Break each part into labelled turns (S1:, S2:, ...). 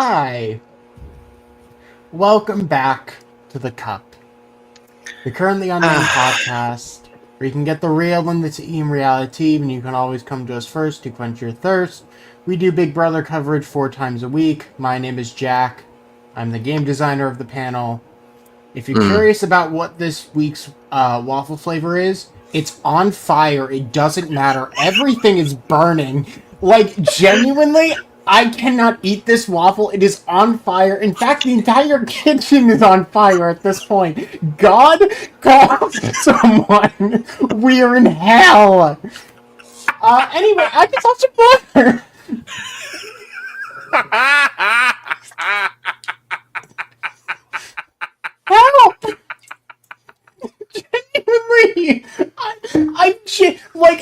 S1: Hi. Welcome back to The Cup, the Currently Unnamed Podcast, where you can get the real and the team reality, and you can always come to us first to quench your thirst. We do Big Brother coverage 4 times a week. My name is Jack. I'm the game designer of the panel. If you're curious about what this week's waffle flavor is, it's on fire. It doesn't matter. Everything is burning. Like, genuinely, I cannot eat this waffle. It is on fire. In fact, the entire kitchen is on fire at this point. God, call someone. We are in hell. Anyway, I can touch some water. Help! Genuinely,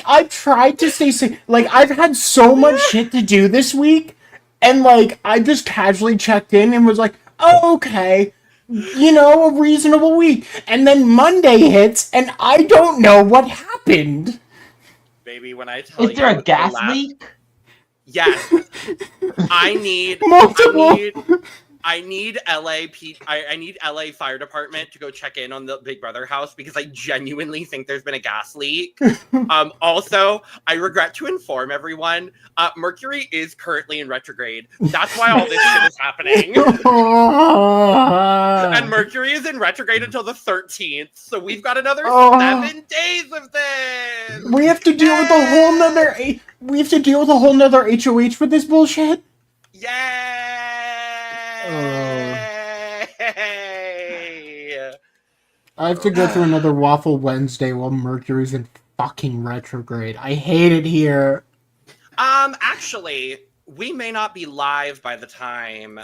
S1: I've tried to stay safe. Like, I've had so much shit to do this week, and, like, I just casually checked in and was like, oh, okay, you know, a reasonable week. And then Monday hits, and I don't know what happened.
S2: Baby, like, when I tell you...
S3: Is there a gas leak?
S2: Yes. I need LA Fire Department to go check in on the Big Brother house because I genuinely think there's been a gas leak. Also, I regret to inform everyone, Mercury is currently in retrograde. That's why all this shit is happening. And Mercury is in retrograde until the 13th, so we've got another 7 days of this.
S1: We have to deal with a whole nother. We have to deal with a whole nother HOH for this bullshit.
S2: Yay!
S1: I have to go through another Waffle Wednesday while Mercury's in fucking retrograde. I hate it here.
S2: Actually, we may not be live by the time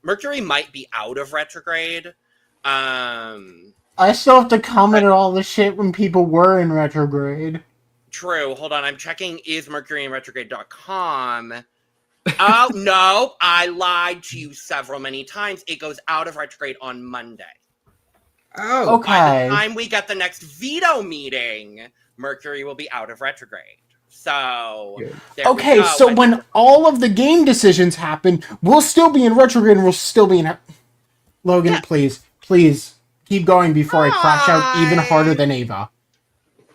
S2: Mercury might be out of retrograde.
S1: I still have to comment on all the shit when people were in retrograde.
S2: True. Hold on, I'm checking ismercuryinretrograde.com. Oh, no, I lied to you many times. It goes out of retrograde on Monday.
S1: Oh, okay.
S2: By the time we get the next veto meeting, Mercury will be out of retrograde. So,
S1: okay, so when all of the game decisions happen, we'll still be in retrograde and we'll still be in... Logan, yeah. please, keep going before I crash out even harder than Ava.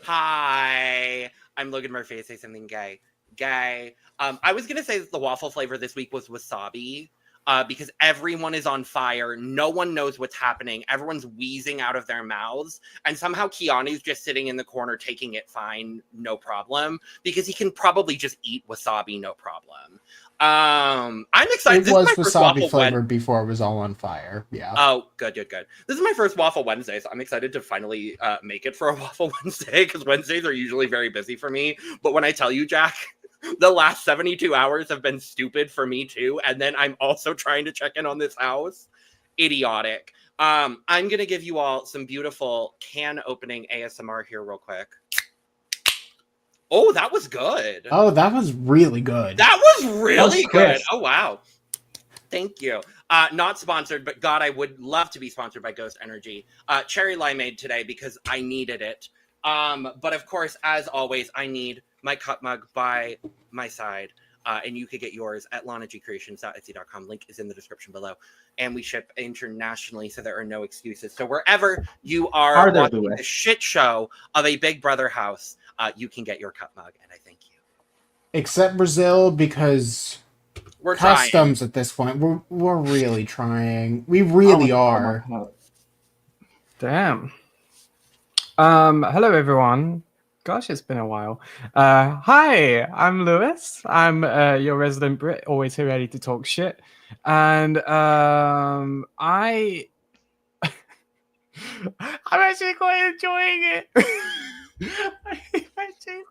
S2: Hi, I'm Logan Murphy. I say something gay. I was gonna say that the waffle flavor this week was wasabi, because everyone is on fire. No one knows what's happening. Everyone's wheezing out of their mouths, and somehow Keanu's just sitting in the corner taking it fine, no problem, because he can probably just eat wasabi, no problem. I'm excited.
S1: It was wasabi flavored before it was all on fire. Yeah.
S2: Oh, good. This is my first Waffle Wednesday, so I'm excited to finally make it for a Waffle Wednesday, because Wednesdays are usually very busy for me. But when I tell you, Jack, the last 72 hours have been stupid for me too, and then I'm also trying to check in on this house. Idiotic. I'm gonna give you all some beautiful can opening ASMR here real quick. Oh, that was good.
S1: Oh, that was really good.
S2: That was really good. Oh, wow. Thank you. Not sponsored, but God, I would love to be sponsored by Ghost Energy. Cherry limeade today because I needed it. But of course, as always, I need my cup mug by my side. And you could get yours at lanagcreations.etsy.com. Link is in the description below. And we ship internationally, so there are no excuses. So wherever you are watching the shit show of a Big Brother house, you can get your cup mug, and I thank you.
S1: Except Brazil, because
S2: we're
S1: customs
S2: trying.
S1: At this point. We're really trying. We really are.
S4: Damn. Hello, everyone. Gosh, it's been a while. Hi, I'm Lewis. I'm your resident Brit, always here ready to talk shit. And I'm actually quite enjoying it.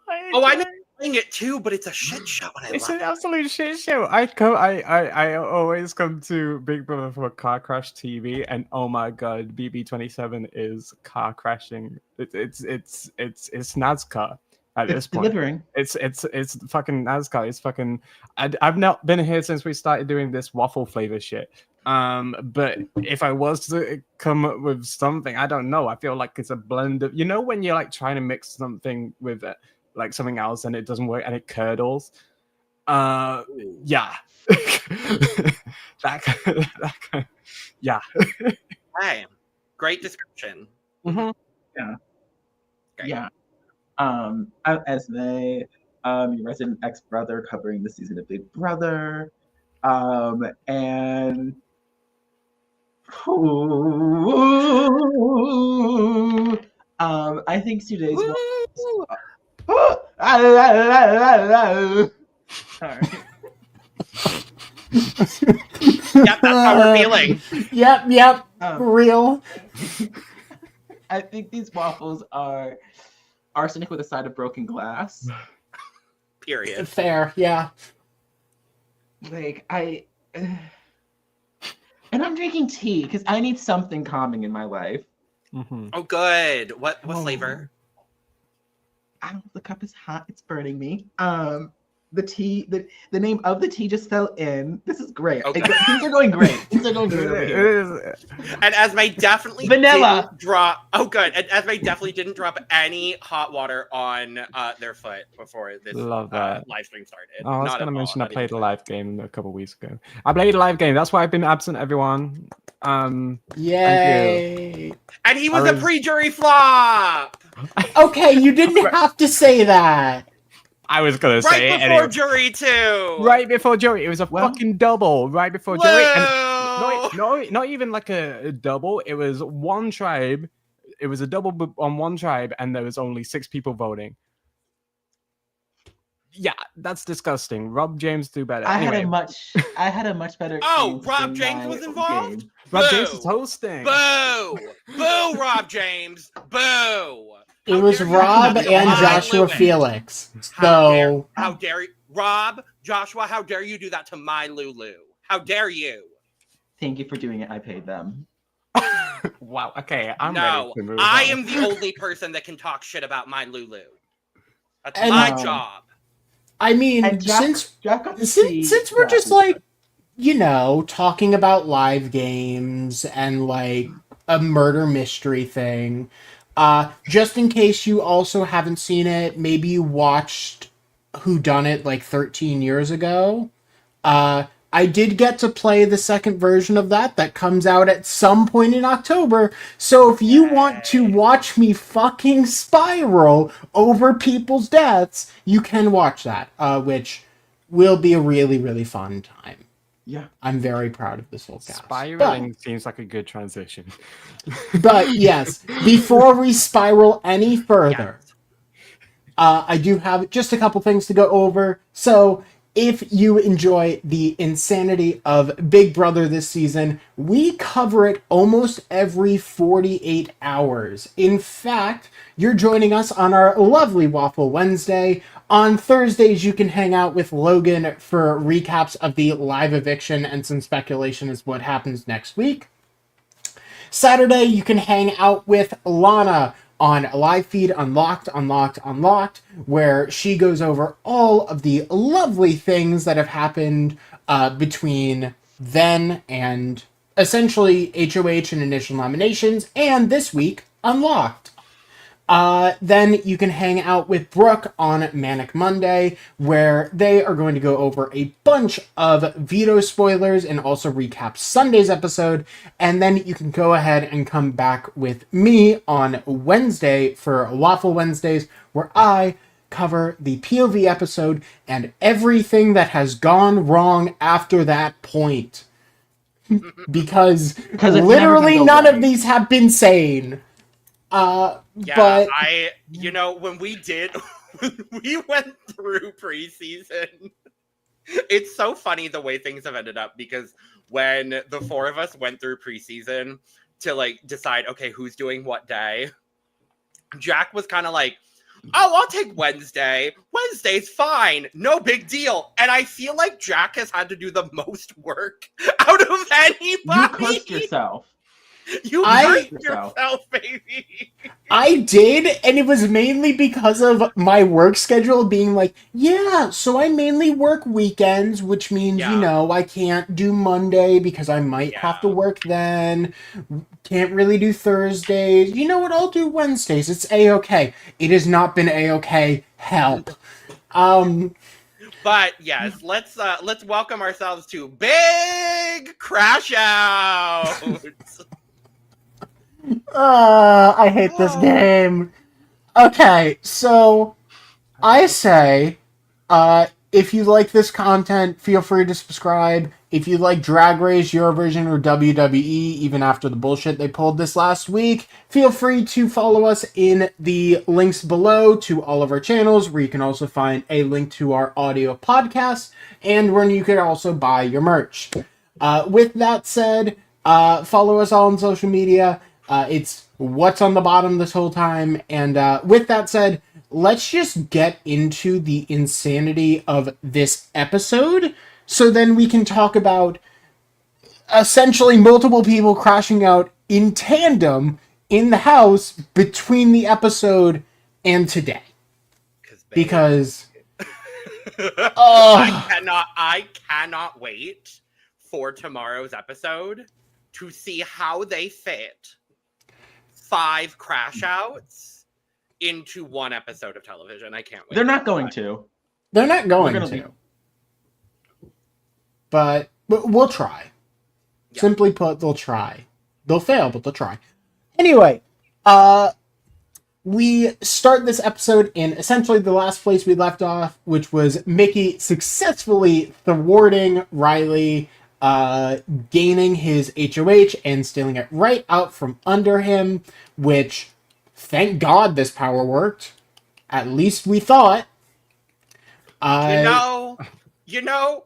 S2: I'm enjoying it too, but it's a shit show. And
S4: it's an absolute shit show. I always come to Big Brother for car crash TV, and oh my god, BB27 is car crashing. It's NASCAR at this point.
S3: Delivering.
S4: It's fucking NASCAR. It's fucking. I've not been here since we started doing this waffle flavor shit. But if I was to come up with something, I don't know. I feel like it's a blend of, you know, when you're like trying to mix something with like something else and it doesn't work and it curdles. Yeah. that kind yeah.
S2: Hey, great description.
S4: Mm-hmm.
S3: Yeah.
S2: Great.
S3: Yeah. I'm Esme, your resident ex-brother covering the season of Big Brother. And I think today's Sorry.
S2: Yep, that's how we're feeling.
S1: Yep. Real.
S3: I think these waffles are arsenic with a side of broken glass.
S2: Period.
S1: Fair, yeah.
S3: Like and I'm drinking tea because I need something calming in my life.
S4: Mm-hmm.
S2: Oh, good. What flavor?
S3: I don't know, the cup is hot. It's burning me. The tea, the name of the tea just fell in. This is great.
S2: Okay.
S3: Things are going great. Things are going great over here.
S2: And Esme definitely
S3: Vanilla.
S2: didn't drop. Oh, good. And Esme definitely didn't drop any hot water on their foot before this
S4: Love that.
S2: live stream started.
S4: Oh, I was
S2: Not
S4: going to
S2: at all,
S4: mention I
S2: not
S4: played a
S2: even
S4: live game a couple weeks ago. I played a live game. That's why I've been absent, everyone.
S1: Yay.
S2: And he was
S4: I
S2: a
S4: was-
S2: pre-jury flop.
S1: Okay, you didn't have to say that.
S4: I was going to say
S2: Right
S4: it
S2: before
S4: anyway.
S2: jury 2.
S4: Right before jury. It was a fucking double. Right before jury. And
S2: Whoa.
S4: not even like a double. It was one tribe. It was a double on one tribe, and there was only 6 people voting. Yeah, that's disgusting. Rob James, do better.
S3: I
S4: Anyway,
S3: had a much better.
S2: Oh,
S3: experience
S2: Rob
S3: than
S2: James
S3: my
S2: was involved?
S3: game.
S4: Rob
S2: Boo.
S4: James is hosting.
S2: Boo! Boo, Rob James! Boo!
S1: It
S2: How
S1: was
S2: dare you
S1: Rob
S2: do that to
S1: and
S2: my
S1: Joshua
S2: Lewis?
S1: Felix.
S2: How dare you? Rob, Joshua, how dare you do that to my Lulu? How dare you?
S3: Thank you for doing it. I paid them.
S4: Wow. Okay, I'm
S2: No,
S4: ready to move
S2: I
S4: on.
S2: am the only person that can talk shit about my Lulu. That's
S1: And-
S2: my job.
S1: I mean,
S3: And Jack,
S1: since
S3: Jack got to see
S1: since we're
S3: that.
S1: just like, you know, talking about live games and like a murder mystery thing, just in case you also haven't seen it, maybe you watched Whodunit like 13 years ago. I did get to play the second version of that comes out at some point in October. So if you want to watch me fucking spiral over people's deaths, you can watch that, which will be a really, really fun time.
S3: Yeah.
S1: I'm very proud of this whole cast.
S4: Spiraling seems like a good transition.
S1: But yes, before we spiral any further, I do have just a couple things to go over. So if you enjoy the insanity of Big Brother this season, we cover it almost every 48 hours. In fact, you're joining us on our lovely Waffle Wednesday. On Thursdays, you can hang out with Logan for recaps of the live eviction and some speculation as what happens next week. Saturday, you can hang out with Lana on live feed Unlocked, where she goes over all of the lovely things that have happened between then and essentially HOH and initial nominations, and this week, Unlocked. Then you can hang out with Brooke on Manic Monday, where they are going to go over a bunch of Veto spoilers and also recap Sunday's episode. And then you can go ahead and come back with me on Wednesday for Waffle Wednesdays, where I cover the POV episode and everything that has gone wrong after that point. Because
S3: it's never
S1: literally
S3: gonna go
S1: none
S3: right.
S1: of these have been sane.
S2: Yeah,
S1: But
S2: when we went through preseason, it's so funny the way things have ended up, because when the 4 of us went through preseason to like decide, okay, who's doing what day, Jack was kind of like, oh, I'll take Wednesday. Wednesday's fine. No big deal. And I feel like Jack has had to do the most work out of anybody.
S3: You cursed yourself.
S2: You
S1: I-
S2: cursed yourself, baby.
S1: I did, and it was mainly because of my work schedule being like, yeah, so I mainly work weekends, which means,
S2: Yeah.
S1: you know, I can't do Monday because I might have to
S2: Yeah.
S1: work then. Can't really do Thursdays. You know what? I'll do Wednesdays. It's A-okay. It has not been A-okay. Help.
S2: But yes, let's welcome ourselves to Big Crash Out.
S1: I hate this game. Okay, so I say, if you like this content, feel free to subscribe. If you like Drag Race, Eurovision, or WWE, even after the bullshit they pulled this last week, feel free to follow us in the links below to all of our channels, where you can also find a link to our audio podcast, and where you can also buy your merch. With that said, follow us all on social media. It's what's on the bottom this whole time. And with that said, let's just get into the insanity of this episode, so then we can talk about essentially multiple people crashing out in tandem in the house between the episode and today. Because
S2: I cannot wait for tomorrow's episode to see how they fit 5 crash outs into one episode of television. I can't wait.
S3: They're not going to.
S1: They're not going to. But we'll try. Yeah. Simply put, they'll try. They'll fail, but they'll try. Anyway, we start this episode in essentially the last place we left off, which was Mickey successfully thwarting Riley, gaining his HOH and stealing it right out from under him, which, thank God this power worked. At least we thought.
S2: You know,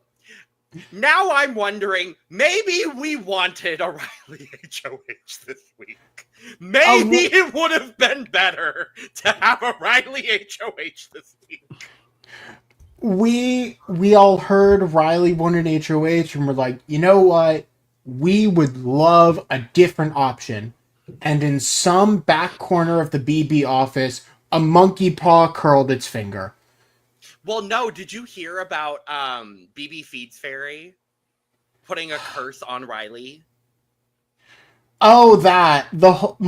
S2: now I'm wondering, maybe we wanted a Riley HOH this week. Maybe it would have been better to have a Riley HOH this week.
S1: We all heard Riley wanted HOH and we're like, you know what? We would love a different option. And in some back corner of the BB office, a monkey paw curled its finger.
S2: Well, no, did you hear about BB Feeds Fairy putting a curse on Riley?
S1: Oh, that. The whole...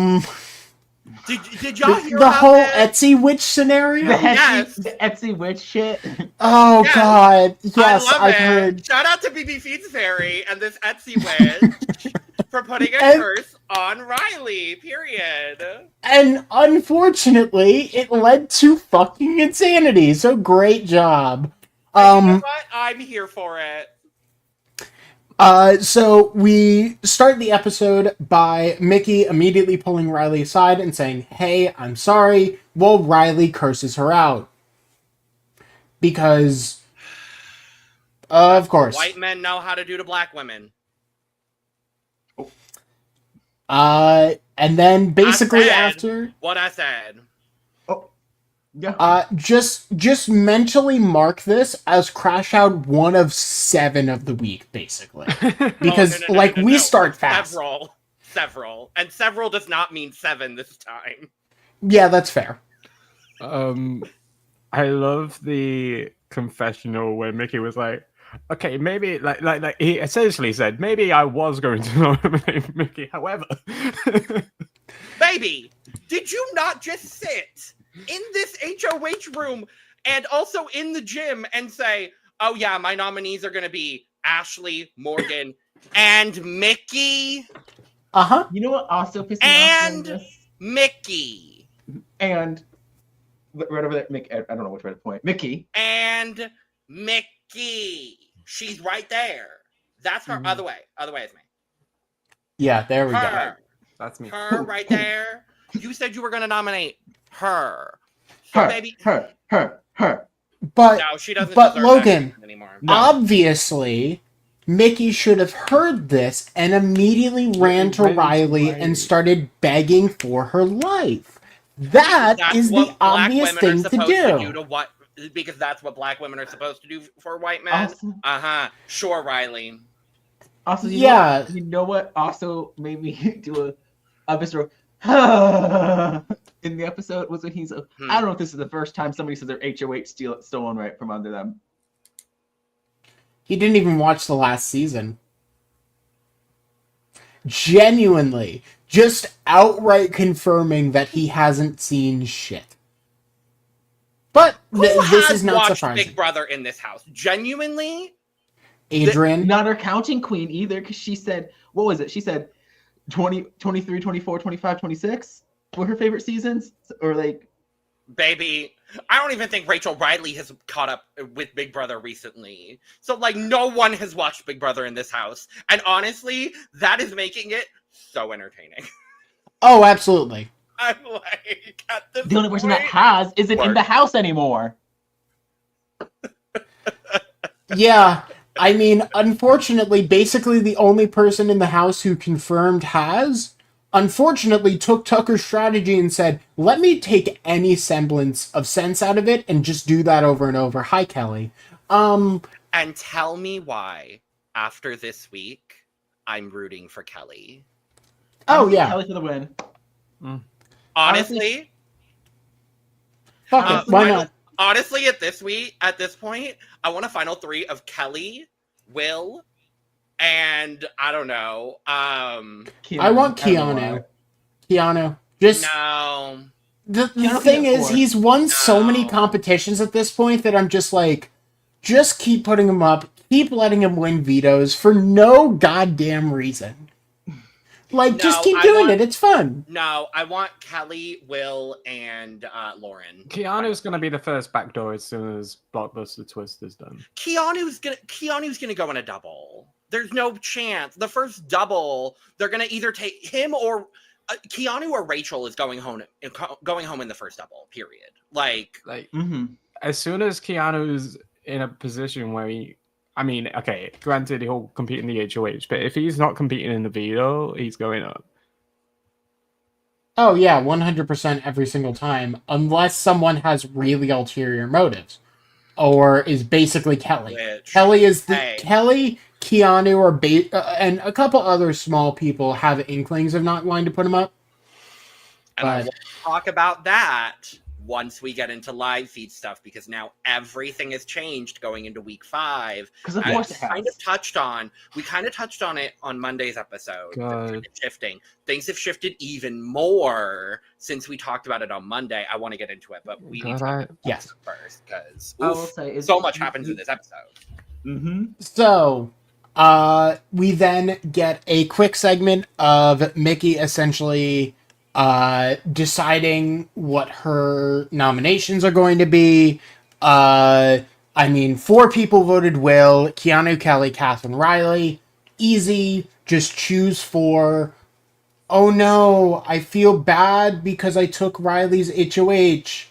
S2: Did y'all hear
S1: the
S2: about
S1: whole
S2: that?
S1: Etsy witch scenario?
S3: The Etsy witch shit.
S1: Oh, yes. God. Yes,
S2: I've
S1: heard.
S2: Shout out to BB Feeds Fairy and this Etsy witch for putting a curse on Riley, period.
S1: And unfortunately, it led to fucking insanity. So great job.
S2: You know what? I'm here for it.
S1: So we start the episode by Mickey immediately pulling Riley aside and saying, "Hey, I'm sorry," while Riley curses her out. Because, of course.
S2: White men know how to do to black women.
S1: And then basically after...
S2: What I said.
S3: Yeah.
S1: Just mentally mark this as Crash Out 1 of 7 of the week, basically. Because, we start fast.
S2: Several. And several does not mean 7 this time.
S1: Yeah, that's fair.
S4: I love the confessional where Mickey was like, okay, maybe, like he essentially said, maybe I was going to nominate Mickey, however.
S2: Baby, did you not just sit in this HOH room and also in the gym and say, oh yeah, my nominees are going to be Ashley, Morgan, and Mickey?
S1: Uh-huh.
S3: You know what also pissed me off?
S2: And Mickey.
S3: And right over there, Mickey. I don't know which way to point. Mickey.
S2: And Mickey. She's right there. That's her. Other way. Other way is me.
S1: Yeah, there we go.
S4: That's me.
S2: Her right there. You said you were going to nominate her. So
S3: her,
S2: maybe
S3: her.
S1: But,
S2: no, she doesn't
S1: but
S2: deserve
S1: Logan,
S2: that anymore.
S3: No.
S1: Obviously, Mickey should have heard this and immediately ran to Riley and started begging for her life. That's the obvious thing to do.
S2: Because that's what black women are supposed to do for white men.
S3: Also,
S2: sure, Riley.
S3: Also, you know what also made me do a visceral in the episode was when he's I don't know if this is the first time somebody said their HOH stolen right from under them.
S1: He didn't even watch the last season. Genuinely, just outright confirming that he hasn't seen shit. But
S2: Who
S1: this
S2: has
S1: is not
S2: watched
S1: surprising.
S2: Big Brother in this house? Genuinely?
S1: Adrian,
S3: Not her counting queen either, because she said, what was it? She said 20, 23, 24, 25, 26 were her favorite seasons? Or like...
S2: Baby, I don't even think Rachel Riley has caught up with Big Brother recently. So, like, no one has watched Big Brother in this house. And honestly, that is making it so entertaining.
S1: oh, absolutely.
S2: I'm like, at this
S3: The only person that
S2: point-
S3: has isn't in the house anymore.
S1: Yeah, I mean, unfortunately, basically the only person in the house who confirmed has, unfortunately, took Tucker's strategy and said, let me take any semblance of sense out of it and just do that over and over. Hi, Kelly.
S2: And tell me why, after this week, I'm rooting for Kelly.
S1: Oh, yeah.
S3: Kelly for the win.
S2: Honestly,
S1: Fuck it, why not?
S2: honestly, at this point, I want a final three of Kelly, Will, and I don't know.
S1: I want Keanu. Keanu. Just
S2: No.
S1: the
S3: Keanu
S1: thing
S3: can
S1: is,
S3: afford.
S1: he's won so many
S2: No.
S1: competitions at this point that I'm just like, just keep putting him up, keep letting him win vetoes for no goddamn reason. Like, just
S2: No,
S1: keep
S2: I
S1: doing
S2: want-
S1: it. It's fun.
S2: No, I want Kelly, Will, and Lauren.
S4: Keanu's gonna be the first backdoor as soon as Blockbuster Twist is done.
S2: Keanu's gonna go in a double. There's no chance. The first double, they're gonna either take him or Keanu or Rachel is going home in the first double. Period. Like,
S4: Like,
S3: Mm-hmm.
S4: as soon as Keanu's in a position where I mean, okay, granted he'll compete in the HOH, but if he's not competing in the veto, he's going up.
S1: Oh, yeah, 100% every single time, unless someone has really ulterior motives. Or is basically Kelly.
S2: which
S1: Kelly is the...
S2: Hey.
S1: Kelly, Keanu, or and a couple other small people have inklings of not wanting to put him up.
S2: and I
S1: But-
S2: will talk about that once we get into live feed stuff, because now everything has changed going into week 5.
S3: Because of
S2: And
S3: course it
S2: we kind
S3: has.
S2: of touched on it on Monday's episode.
S4: God.
S2: Shifting. Things have shifted even more since we talked about it on Monday. I want to get into it, but we need to
S4: God,
S1: Yes.
S2: first, because
S3: I will say it's
S2: so much happens in this episode.
S3: Mm-hmm.
S1: So, we then get a quick segment of Mickey essentially deciding what her nominations are going to be. I mean, 4 people voted Will, Keanu, Kelly, Catherine, Riley. Easy, just choose 4. Oh no, I feel bad because I took Riley's HOH,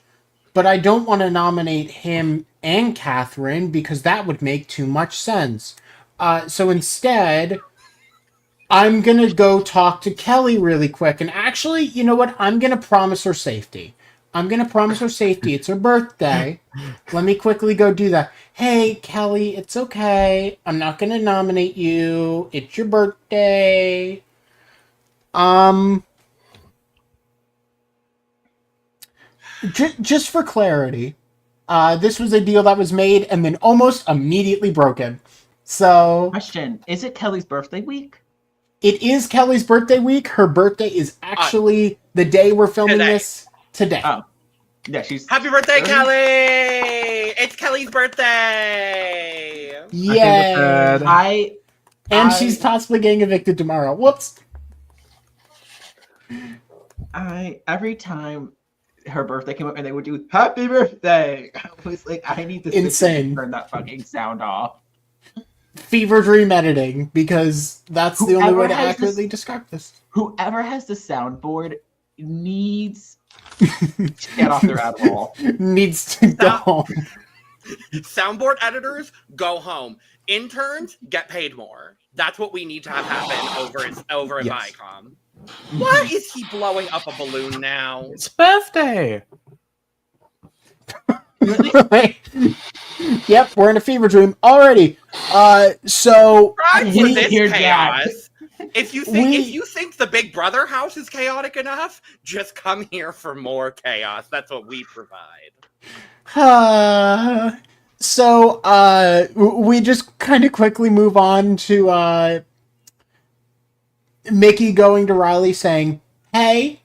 S1: but I don't want to nominate him and Catherine because that would make too much sense. So instead, I'm going to go talk to Kelly really quick. And actually, you know what? I'm going to promise her safety. It's her birthday. Let me quickly go do that. Hey, Kelly, it's okay. I'm not going to nominate you. It's your birthday. Just for clarity, this was a deal that was made and then almost immediately broken. So
S3: Question: is it Kelly's birthday week?
S1: it is Kelly's birthday week. Her birthday is actually the day we're filming
S2: Today.
S1: this today.
S3: Oh. Yeah, she's
S2: Happy birthday,
S3: Really?
S2: Kelly! It's Kelly's birthday!
S1: Yay!
S3: I
S1: And
S3: I-
S1: she's possibly getting evicted tomorrow. Whoops.
S3: every time her birthday came up and they would do happy birthday, I was like, I need to sit
S1: Insane.
S3: and turn that fucking sound off.
S1: Fever dream editing, because that's the only
S3: Whoever
S1: way to
S3: has
S1: accurately describe this.
S3: Whoever has the soundboard needs to get off their admiral.
S1: Needs to go
S2: Stop.
S1: home.
S2: Soundboard editors, go home. Interns, get paid more. That's what we need to have happen over at
S1: Yes.
S2: Viacom. Why is he blowing up a balloon now?
S4: It's birthday.
S1: Yep, we're in a fever dream already. So
S2: Right for
S3: hate
S2: this
S3: to hear
S2: chaos. If you think
S1: We-
S2: if you think the Big Brother house is chaotic enough, just come here for more chaos. That's what we provide.
S1: we just kind of quickly move on to Mickey going to Riley saying, "Hey,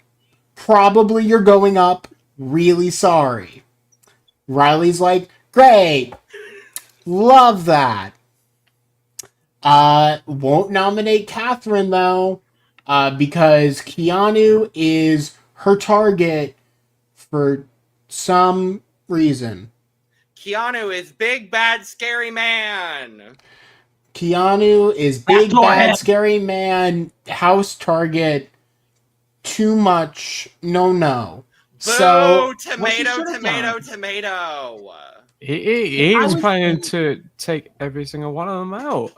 S1: probably you're going up. Really sorry." Riley's like, great, love that. Won't nominate Catherine though, because Keanu is her target for some reason.
S2: Keanu is big, bad, scary man.
S1: Keanu is big, bad, scary man, house target, too much, no.
S2: Boo,
S1: So,
S2: tomato.
S4: He's planning to take every single one of them out.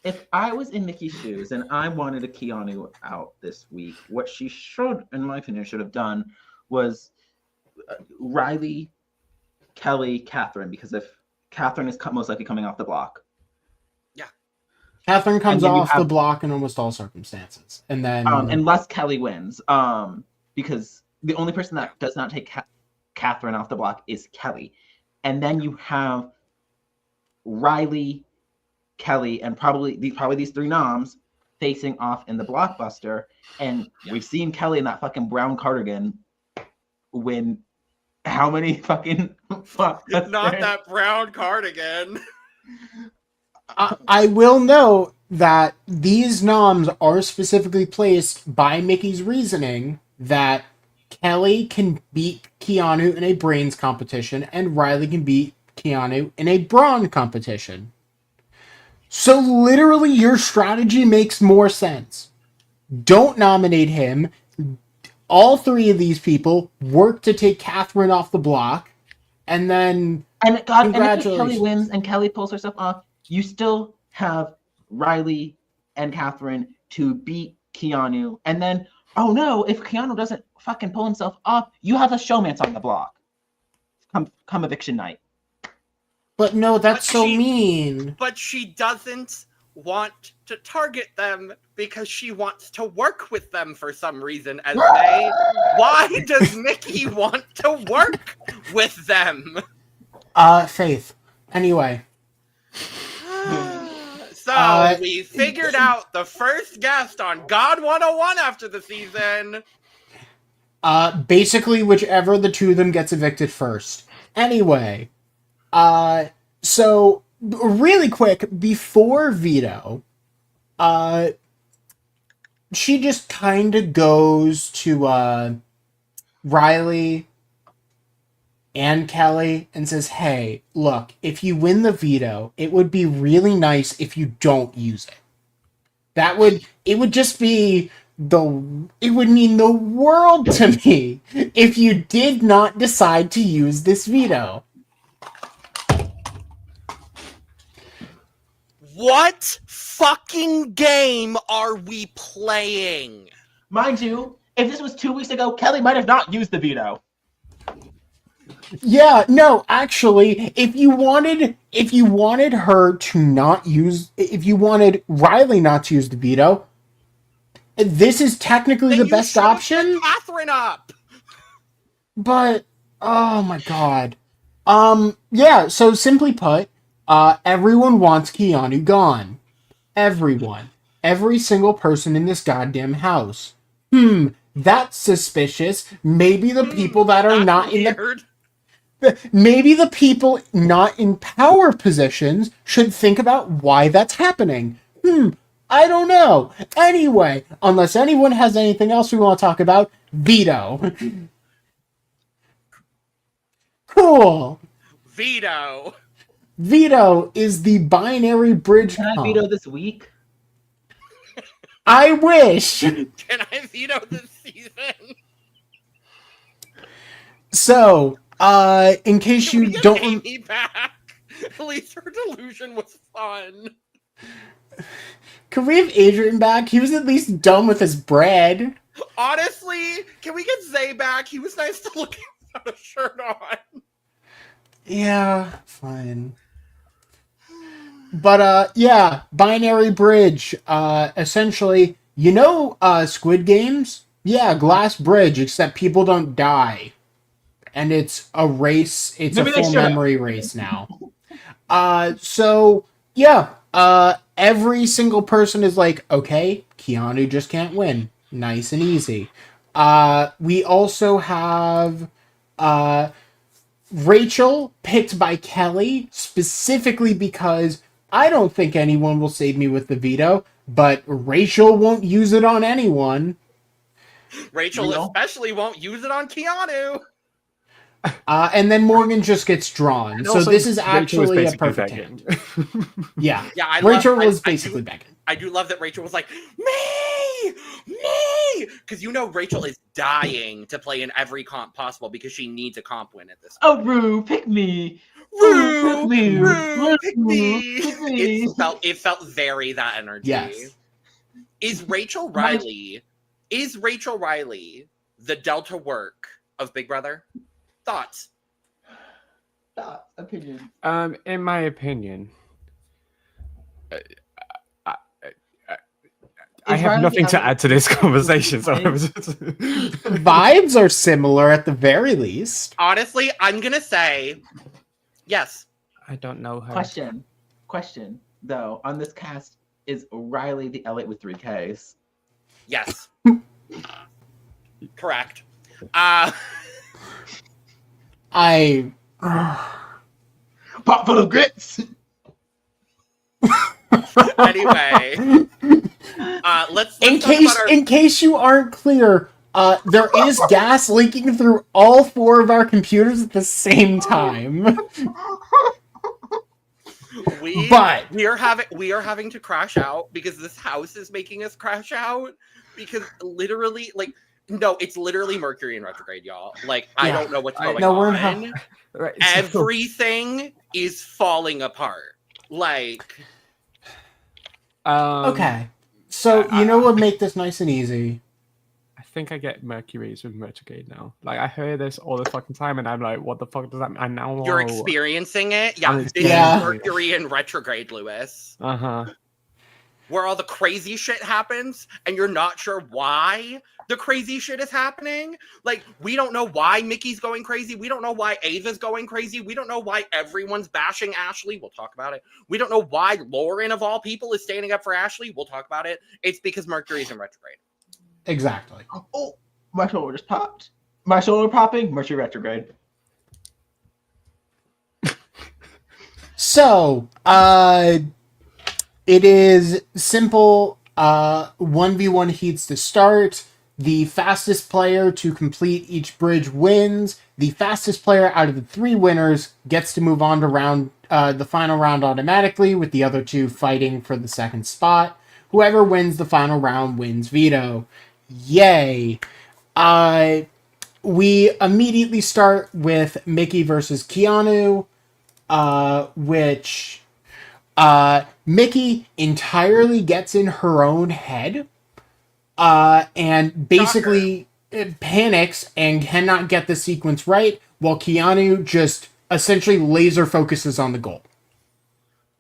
S3: If I was in Mickey's shoes and I wanted a Keanu out this week, what she should, in my opinion, should have done was Riley, Kelly, Catherine, because if Catherine is most likely coming off the block.
S2: Yeah.
S1: Catherine comes off the block in almost all circumstances. And then...
S3: unless Kelly wins. Because the only person that does not take Catherine off the block is Kelly. And then you have Riley, Kelly, and probably these three noms facing off in the blockbuster. And we've seen Kelly in that fucking brown cardigan win how many fucking
S2: not that brown cardigan.
S1: I will note that these noms are specifically placed by Mickey's reasoning that Kelly can beat Keanu in a brains competition and Riley can beat Keanu in a brawn competition. So literally your strategy makes more sense. Don't nominate him. All three of these people work to take Catherine off the block, and then
S3: and if Kelly wins and Kelly pulls herself off, you still have Riley and Catherine to beat Keanu. And then, oh no, if Keanu doesn't fucking pull himself off, you have a showmance on the block. Come eviction night.
S1: But no, that's mean.
S2: But she doesn't want to target them because she wants to work with them for some reason. Esme, why does Mickey want to work with them?
S1: Faith. Anyway.
S2: So we figured out the first guest on God 101 after the season.
S1: Basically, whichever the two of them gets evicted first. Anyway. So, really quick, before Veto, she just kind of goes to, Riley and Kelly and says, hey, look, if you win the veto, it would be really nice if you don't use it. It would just be it would mean the world to me if you did not decide to use this veto.
S2: What fucking game are we playing?
S3: Mind you, if this was 2 weeks ago, Kelly might have not used the veto.
S1: Yeah, no, actually, if you wanted her to not use, if you wanted Riley not to use the veto, this is technically the best option.
S2: Catherine up.
S1: But, oh my god. Yeah, so simply put, everyone wants Keanu gone. Everyone. Every single person in this goddamn house. That's suspicious. Maybe the people that are not weird. Maybe the people not in power positions should think about why that's happening. I don't know. Anyway, unless anyone has anything else we want to talk about, veto. Cool.
S2: Veto.
S1: Veto is the binary bridge.
S3: Can I veto this week?
S1: I wish.
S2: Can I veto this season?
S1: So, in case you don't...
S2: Amy back? At least her delusion was fun.
S1: Can we have Adrian back? He was at least done with his bread.
S2: Honestly, can we get Zay back? He was nice to look at without a shirt on.
S1: Yeah, fine. But, yeah, binary bridge. Essentially, Squid Games? Yeah, glass bridge, except people don't die. And it's a race. It's a full memory race now. So, yeah, every single person is like, okay, Keanu just can't win. Nice and easy. We also have, Rachel picked by Kelly specifically because I don't think anyone will save me with the veto, but Rachel won't use it on anyone.
S2: Rachel especially won't use it on Keanu.
S1: And then Morgan just gets drawn.
S4: And
S1: So
S4: also,
S1: this is
S4: Rachel
S1: actually a
S4: basically
S1: perfect
S4: begging.
S1: hand. Yeah.
S2: Yeah,
S1: Rachel was basically begging.
S2: I do love that Rachel was like, me! Because you know Rachel is dying to play in every comp possible because she needs a comp win at this point.
S3: Oh, Rue, pick me.
S2: Rue,
S3: pick me.
S2: Rue, pick me.
S3: Pick me.
S2: It felt very that energy.
S1: Yes.
S2: Is Rachel Riley the Delta work of Big Brother? Thoughts?
S3: Opinion.
S4: In my opinion, I have nothing to add to this conversation. So
S1: Vibes are similar at the very least.
S2: Honestly, I'm gonna say yes.
S4: I don't know her.
S3: Question, though, on this cast, is Riley the Elliot with 3 Ks?
S2: Yes. Correct.
S3: Pot full of grits!
S2: Anyway, let's
S1: in
S2: talk about our...
S1: case you aren't clear, there is gas leaking through all 4 of our computers at the same time.
S2: We are having to crash out because this house is making us crash out because literally, like, no, it's literally Mercury in retrograde, y'all. Like, I don't know what's going on.
S4: Right,
S2: Everything is falling apart. Like,
S1: okay, so you know what would make this nice and easy?
S4: I think I get Mercury's with retrograde now. Like, I hear this all the fucking time, and I'm like, what the fuck does that mean? I now
S2: you're experiencing it? Yeah, this is Mercury in retrograde, Lewis.
S4: Uh-huh.
S2: Where all the crazy shit happens, and you're not sure why the crazy shit is happening. Like, we don't know why Mickey's going crazy. We don't know why Ava's going crazy. We don't know why everyone's bashing Ashley. We'll talk about it. We don't know why Lauren, of all people, is standing up for Ashley. We'll talk about it. It's because Mercury's in retrograde.
S1: Exactly.
S3: Oh, my shoulder just popped. My shoulder popping, Mercury retrograde.
S1: So, it is simple. 1v1 heats to start. The fastest player to complete each bridge wins. The fastest player out of the 3 winners gets to move on to the final round automatically, with the other 2 fighting for the second spot. Whoever wins the final round wins veto. Yay. We immediately start with Mickey versus Keanu, which Mickey entirely gets in her own head, and basically panics and cannot get the sequence right, while Keanu just essentially laser focuses on the goal.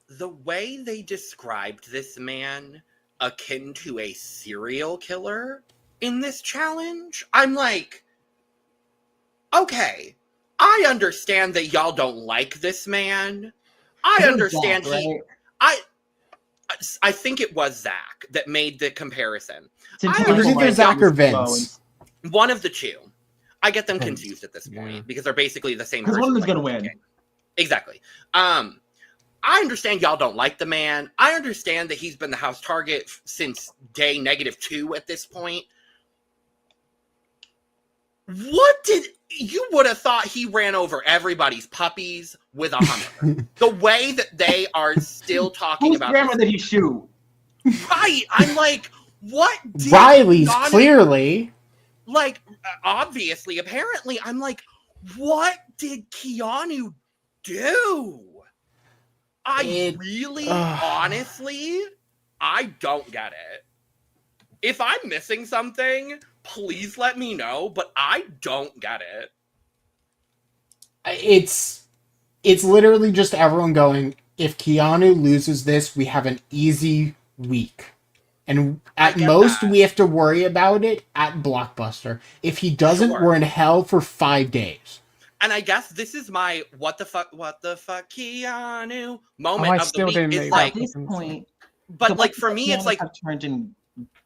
S2: The way they described this man akin to a serial killer in this challenge, I'm like, okay, I understand that y'all don't like this man. I understand I think it was Zach that made the comparison.
S1: It was either Zach or Vince.
S2: One of the 2. I get them confused at this point because they're basically the same person.
S3: Because one of them's going to win.
S2: Exactly. I understand y'all don't like the man. I understand that he's been the house target since day -2 at this point. You would have thought he ran over everybody's puppies with a Hummer. The way that they are still talking
S3: Whose
S2: about
S3: grandma did he shoot?
S2: Right. I'm like, what did
S1: Riley's clearly.
S2: Like, obviously, apparently, I'm like, what did Keanu do? Honestly, I don't get it. If I'm missing something, please let me know, but I don't get it.
S1: It's literally just everyone going, if Keanu loses this, we have an easy week. And at most, we have to worry about it at Blockbuster. If he doesn't, we're in hell for 5 days.
S2: And I guess this is my what the fuck, Keanu moment of the week. Is like,
S3: at this point,
S2: but like for me, it's like
S3: turned into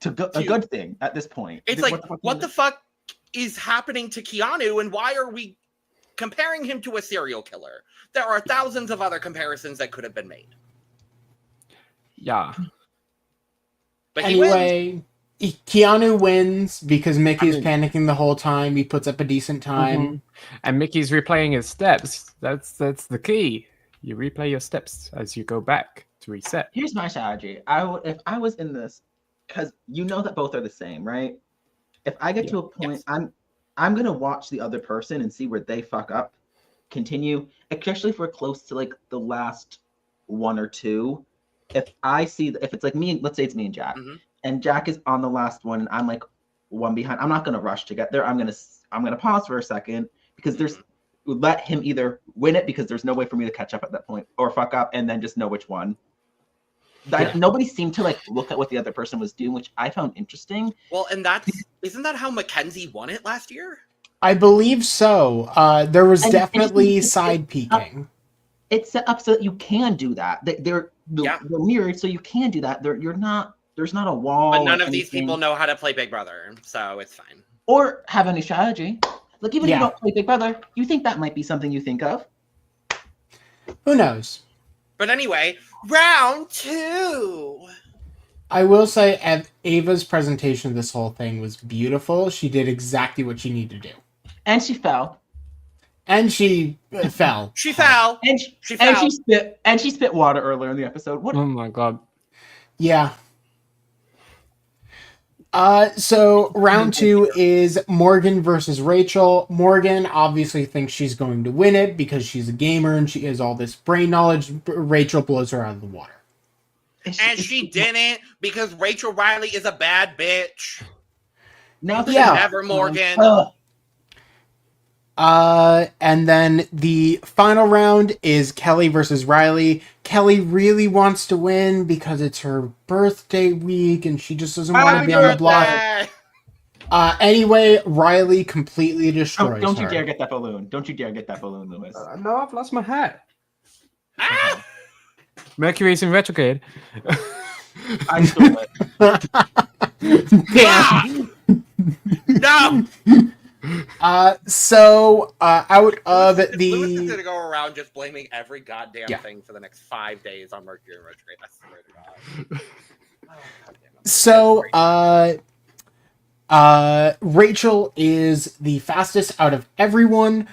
S3: a good thing at this point.
S2: It's like, what the fuck is happening to Keanu, and why are we comparing him to a serial killer. There are thousands of other comparisons that could have been made.
S4: Yeah.
S2: But he wins.
S1: Anyway, Keanu wins because Mickey's panicking the whole time. He puts up a decent time.
S4: And Mickey's replaying his steps. That's the key. You replay your steps as you go back to reset.
S3: Here's my strategy. If I was in this, because you know that both are the same, right? If I get to a point, I'm gonna watch the other person and see where they fuck up. Continue, especially if we're close to like the last one or two. If I see if it's like me, let's say it's me and Jack, and Jack is on the last one, and I'm like one behind. I'm not gonna rush to get there. I'm gonna pause for a second because let him either win it because there's no way for me to catch up at that point, or fuck up and then just know which one. Nobody seemed to like look at what the other person was doing, which I found interesting.
S2: Well, and isn't that how Mackenzie won it last year?
S1: I believe so. There was definitely side peeking.
S3: It's set up so that you can do that. They're mirrored, so you can do that. There's not a wall.
S2: But none of these people know how to play Big Brother, so it's fine.
S3: Or have any strategy. Like, even if you don't play Big Brother, you think that might be something you think of.
S1: Who knows?
S2: But anyway, round 2.
S1: I will say Ava's presentation of this whole thing was beautiful. She did exactly what she needed to do.
S3: And she fell.
S1: And she fell.
S2: She fell.
S3: And she spit water earlier in the episode. What?
S4: Oh my god.
S1: Yeah. So round 2 is Morgan versus Rachel. Morgan obviously thinks she's going to win it because she's a gamer and she has all this brain knowledge. Rachel blows her out of the water.
S2: And she didn't because Rachel Riley is a bad bitch.
S3: Never
S2: Morgan.
S1: And then the final round is Kelly versus Riley. Kelly really wants to win because it's her birthday week and she just doesn't want to be on the block. Anyway, Riley completely destroys her.
S3: Don't you dare get that balloon. Don't you dare get that balloon, Lewis.
S4: No, I've lost my hat.
S2: Ah!
S4: Mercury's in retrograde.
S3: I stole it.
S1: Damn.
S2: No!
S1: So out of
S2: Lewis
S1: the...
S2: is gonna go around just blaming every goddamn thing for the next 5 days on Mercury and retrograde. I swear to God.
S1: So, Rachel is the fastest out of everyone,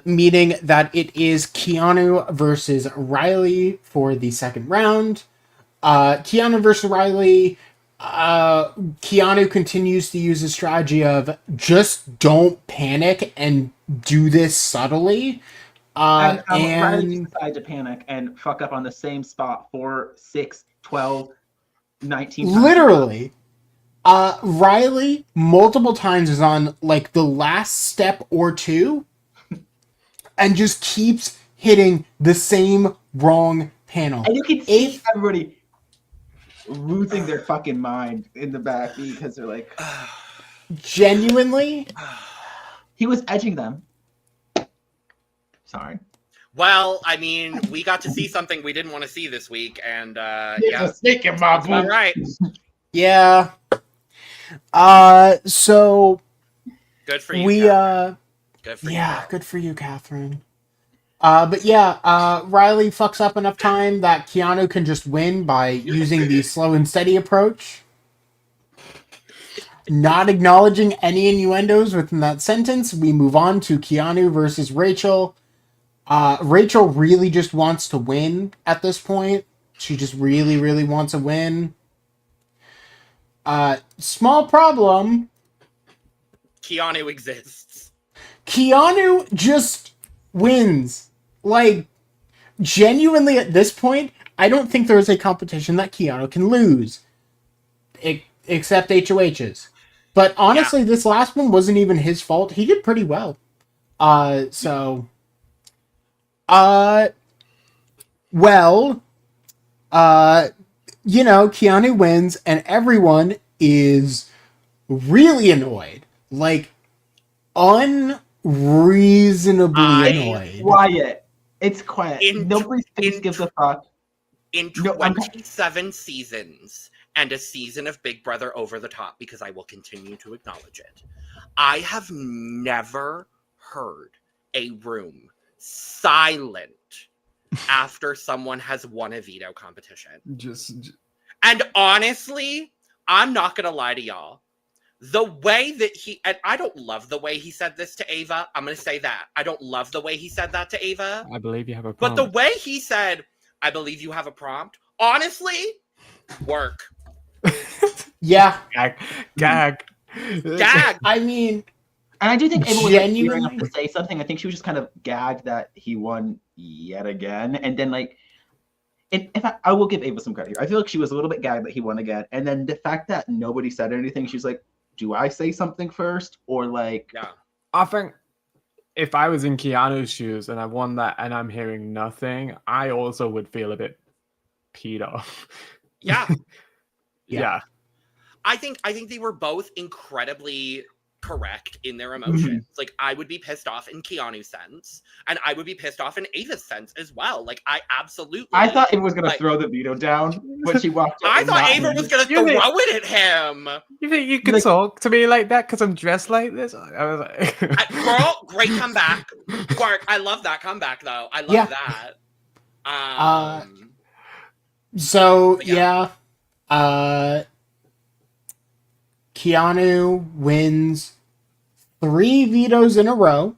S1: meaning that it is Keanu versus Riley for the second round. Keanu versus Riley, Keanu continues to use the strategy of just don't panic and do this subtly.
S3: And Riley decided to panic and fuck up on the same spot 4, 6, 12, 19 times.
S1: Literally. Riley multiple times is on like the last step or two and just keeps hitting the same wrong panel.
S3: And you can see everybody losing their fucking mind in the back because they're like,
S1: genuinely,
S3: he was edging them. Sorry.
S2: Well, I mean, we got to see something we didn't want to see this week, and
S3: There's a snake in my boot.
S2: all right.
S1: yeah. So
S2: Good for you.
S1: we
S2: Catherine. Good for you.
S1: good for you, Catherine. But yeah, Riley fucks up enough time that Keanu can just win by using the slow and steady approach. Not acknowledging any innuendos within that sentence, we move on to Keanu versus Rachel. Rachel really just wants to win at this point. She just really, really wants a win. Small problem.
S2: Keanu exists.
S1: Keanu just wins. Like, genuinely at this point, I don't think there is a competition that Keanu can lose. Except HOH's. But honestly, this last one wasn't even his fault. He did pretty well. Keanu wins, and everyone is really annoyed. Like, unreasonably annoyed.
S3: Quiet. It's quiet. Nobody gives a fuck.
S2: In 27 seasons and a season of Big Brother Over the Top, because I will continue to acknowledge it, I have never heard a room silent after someone has won a veto competition. And honestly, I'm not going to lie to y'all. The way that and I don't love the way he said this to Ava. I'm going to say that. I don't love the way he said that to Ava.
S4: I believe you have a
S2: But
S4: prompt.
S2: the way he said, I believe you have a prompt, honestly, work.
S1: Yeah.
S4: Gag.
S1: I mean,
S3: and I do think Ava was genuine enough
S1: genuinely
S3: to say something. I think she was just kind of gagged that he won yet again. And then, like, I will give Ava some credit here. I feel like she was a little bit gagged that he won again. And then the fact that nobody said anything, she's like, do I say something first? Or like...
S2: Yeah.
S4: I think if I was in Keanu's shoes and I won that and I'm hearing nothing, I also would feel a bit peed off.
S2: Yeah.
S4: Yeah.
S2: I think they were both incredibly correct in their emotions. Like, I would be pissed off in Keanu's sense, and I would be pissed off in Ava's sense as well. Like, I
S3: thought Ava was gonna throw the veto down when she walked up.
S2: I thought Ava was gonna throw it at him.
S4: You think you can talk to me like that because I'm dressed like this? I was like,
S2: girl, great comeback. Quark, I love that comeback though. I love that.
S1: So yeah. Keanu wins 3 vetoes in a row.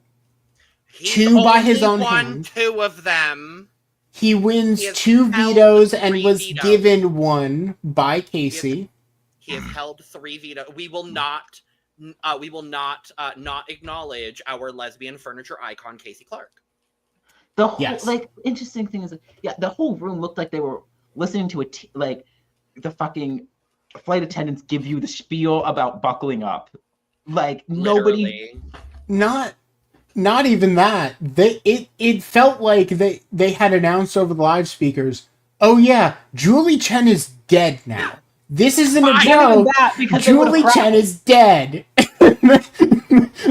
S2: He's
S1: 2 by his own
S2: won
S1: hand.
S2: 2 of them.
S1: He wins
S2: He has
S1: 2
S2: held
S1: vetoes and
S2: 3
S1: was
S2: vetoes.
S1: given 1 by Casey.
S2: He has held 3 vetoes. We will not acknowledge our lesbian furniture icon, Casey Clark.
S3: The whole interesting thing is, the whole room looked like they were listening to like the fucking flight attendants give you the spiel about buckling up. Like
S2: Literally.
S1: Not even that. It felt like they had announced over the live speakers, oh yeah, Julie Chen is dead now. This isn't a joke. Julie Chen is dead.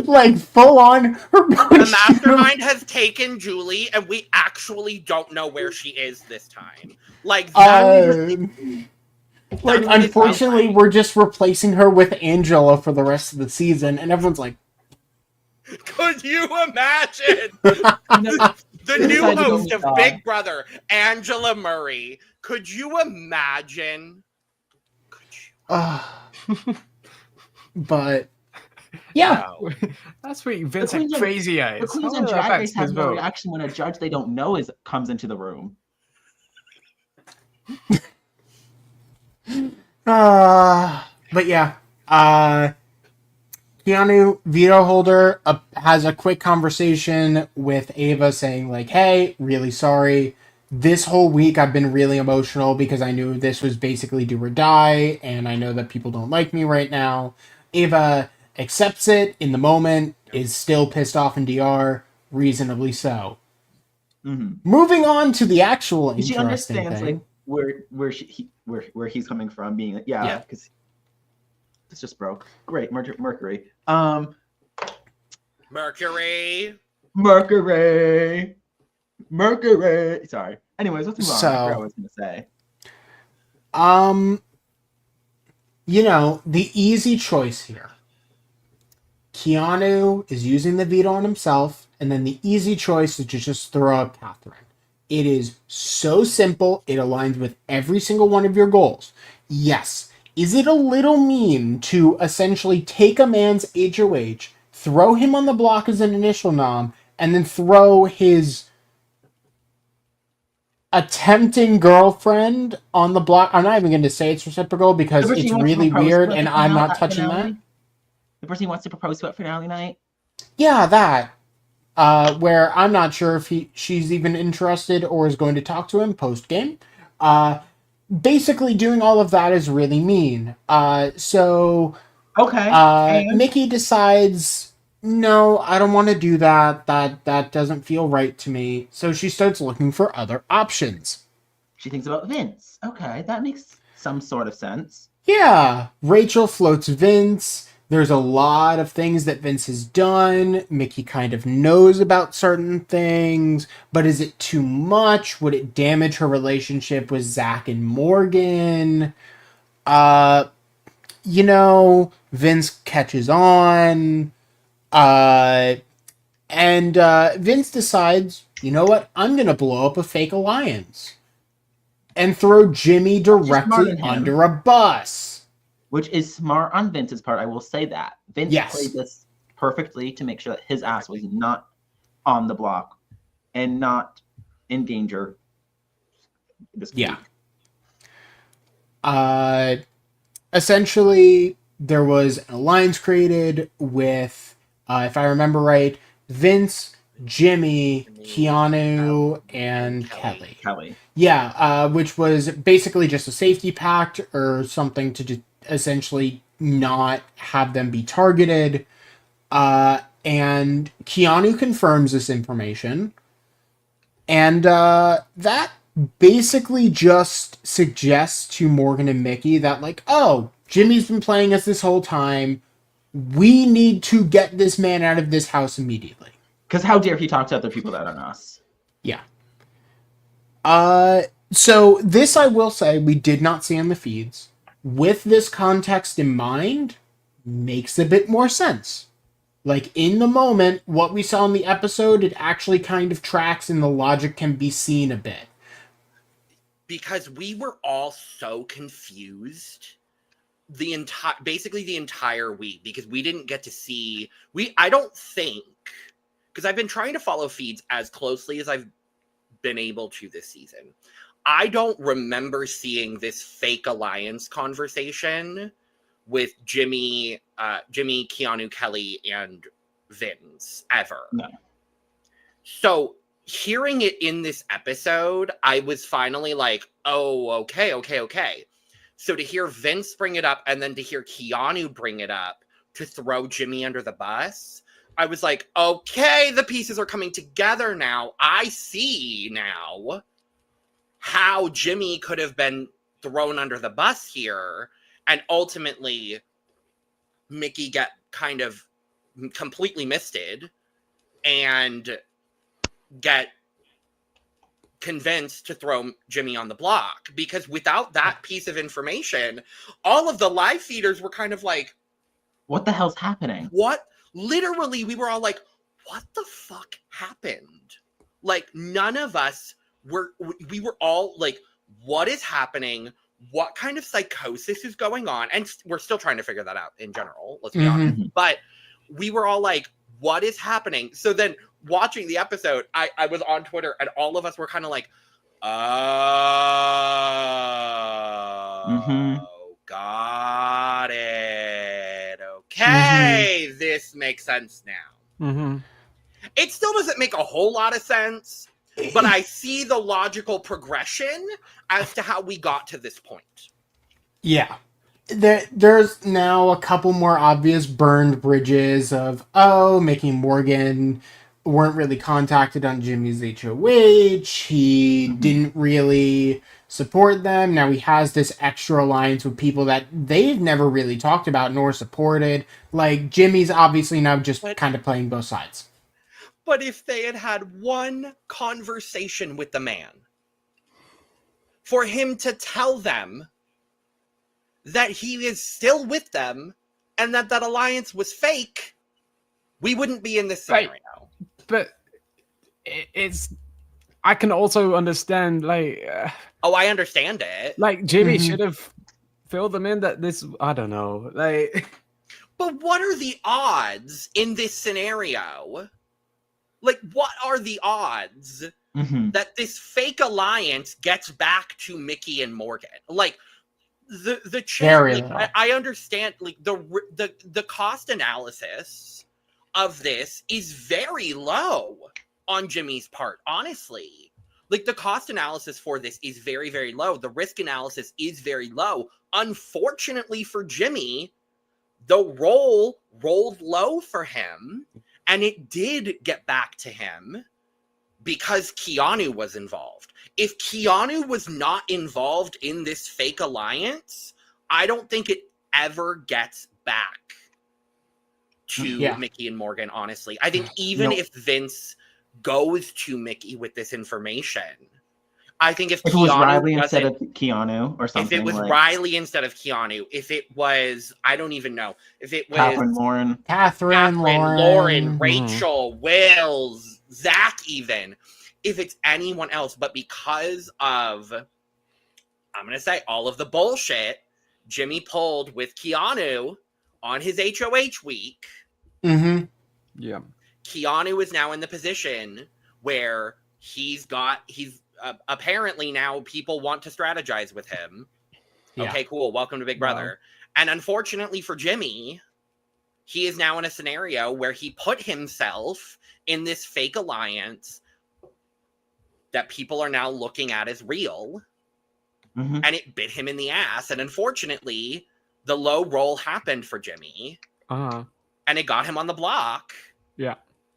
S1: Like, full on.
S2: The mastermind has taken Julie, and we actually don't know where she is this time. Like,
S1: unfortunately, we're just replacing her with Angela for the rest of the season, and everyone's like,
S2: could you imagine? The new host of Big Brother, Angela Murray. Could you imagine?
S1: But yeah,
S4: that's what Vince had crazy eyes.
S3: The Queens and Drag Race has no reaction when a judge they don't know comes into the room.
S1: But yeah, Keanu, veto holder, has a quick conversation with Ava saying like, hey, really sorry. This whole week I've been really emotional because I knew this was basically do or die, and I know that people don't like me right now. Ava accepts it in the moment, is still pissed off in DR, reasonably so. Moving on to the actual interesting
S3: she understands
S1: thing.
S3: Like where he's coming from, being like, because it's just broke. Great, Mercury. Mercury. Sorry. Anyways, let's move on. I forgot what I was gonna say.
S1: The easy choice here. Keanu is using the veto on himself, and then the easy choice is to just throw out Catherine. It is so simple. It aligns with every single one of your goals. Yes. Is it a little mean to essentially take a man's HOH, throw him on the block as an initial nom, and then throw his attempting girlfriend on the block? I'm not even going to say it's reciprocal because it's really weird and I'm not touching that.
S3: The person he wants to propose to at finale night?
S1: Yeah, that. Where I'm not sure if she's even interested or is going to talk to him post-game. Basically doing all of that is really mean. Mickey decides, no, I don't want to do that. That doesn't feel right to me. So she starts looking for other options.
S3: She thinks about Vince. Okay, that makes some sort of sense.
S1: Yeah, Rachel floats Vince. There's a lot of things that Vince has done. Mickey kind of knows about certain things, but is it too much? Would it damage her relationship with Zach and Morgan? Vince catches on. And Vince decides, you know what? I'm going to blow up a fake alliance and throw Jimmy directly under a bus.
S3: Which is smart on Vince's part, I will say that. Vince played this perfectly to make sure that his ass was not on the block and not in danger this week.
S1: Essentially, there was an alliance created with, if I remember right, Vince, Jimmy, Keanu, and Kelly. Yeah, which was basically just a safety pact or something to essentially not have them be targeted. And Keanu confirms this information. And that basically just suggests to Morgan and Mickey that, like, oh, Jimmy's been playing us this whole time. We need to get this man out of this house immediately.
S3: Because how dare he talk to other people that aren't us?
S1: Yeah. So this, I will say, we did not see on the feeds. With this context in mind, makes a bit more sense. Like, in the moment, what we saw in the episode, it actually kind of tracks and the logic can be seen a bit.
S2: Because we were all so confused basically the entire week, because we didn't get to see, I don't think, because I've been trying to follow feeds as closely as I've been able to this season. I don't remember seeing this fake alliance conversation with Jimmy, Keanu, Kelly, and Vince ever.
S3: No.
S2: So hearing it in this episode, I was finally like, oh, okay. So to hear Vince bring it up and then to hear Keanu bring it up to throw Jimmy under the bus, I was like, okay, the pieces are coming together now. I see now how Jimmy could have been thrown under the bus here, and ultimately Mickey got kind of completely misted and get convinced to throw Jimmy on the block. Because without that piece of information, all of the live feeders were kind of like,
S3: what the hell's happening?
S2: What? Literally, we were all like, what the fuck happened? Like, none of us we were all like, what is happening? What kind of psychosis is going on? And we're still trying to figure that out in general, let's be honest. But we were all like, what is happening? So then watching the episode, I was on Twitter and all of us were kind of like, oh, got it. Okay, this makes sense now. It still doesn't make a whole lot of sense, but I see the logical progression as to how we got to this point.
S1: Yeah. There's now a couple more obvious burned bridges of, Mickey and Morgan weren't really contacted on Jimmy's HOH. He didn't really support them. Now he has this extra alliance with people that they've never really talked about nor supported. Like, Jimmy's obviously now just kind of playing both sides.
S2: But if they had had one conversation with the man, for him to tell them that he is still with them and that alliance was fake, we wouldn't be in this scenario.
S4: Right. But it's, I can also understand, like...
S2: I understand it.
S4: Like, Jimmy should have filled them in that this, I don't know, like...
S2: But what are the odds in this scenario? Like, what are the odds that this fake alliance gets back to Mickey and Morgan? Like, the chance, like, I understand, like, the cost analysis of this is very low on Jimmy's part, honestly. Like, the cost analysis for this is very, very low. The risk analysis is very low. Unfortunately for Jimmy, the roll rolled low for him, and it did get back to him because Keanu was involved. If Keanu was not involved in this fake alliance, I don't think it ever gets back to Mickey and Morgan, honestly. I think even if Vince goes to Mickey with this information, I think if
S3: If it was
S2: Keanu
S3: Riley instead
S2: doesn't-
S3: of Keanu or something.
S2: if it was
S3: like
S2: Riley instead of Keanu, if it was, I don't even know, if it was
S3: Catherine Lauren.
S1: Catherine,
S2: Lauren,
S1: Mhm.
S2: Rachel, Wills, Zach, even if it's anyone else, but because of, I'm gonna say, all of the bullshit Jimmy pulled with Keanu on his HOH week,
S1: Mhm.
S4: Yeah.
S2: Keanu is now in the position where he's apparently now people want to strategize with him.
S1: Yeah.
S2: Okay, cool. Welcome to Big Brother. And unfortunately for Jimmy, he is now in a scenario where he put himself in this fake alliance that people are now looking at as real.
S3: Mhm.
S2: And it bit him in the ass. And unfortunately, the low roll happened for Jimmy.
S4: Uh-huh.
S2: And it got him on the block.
S4: Yeah.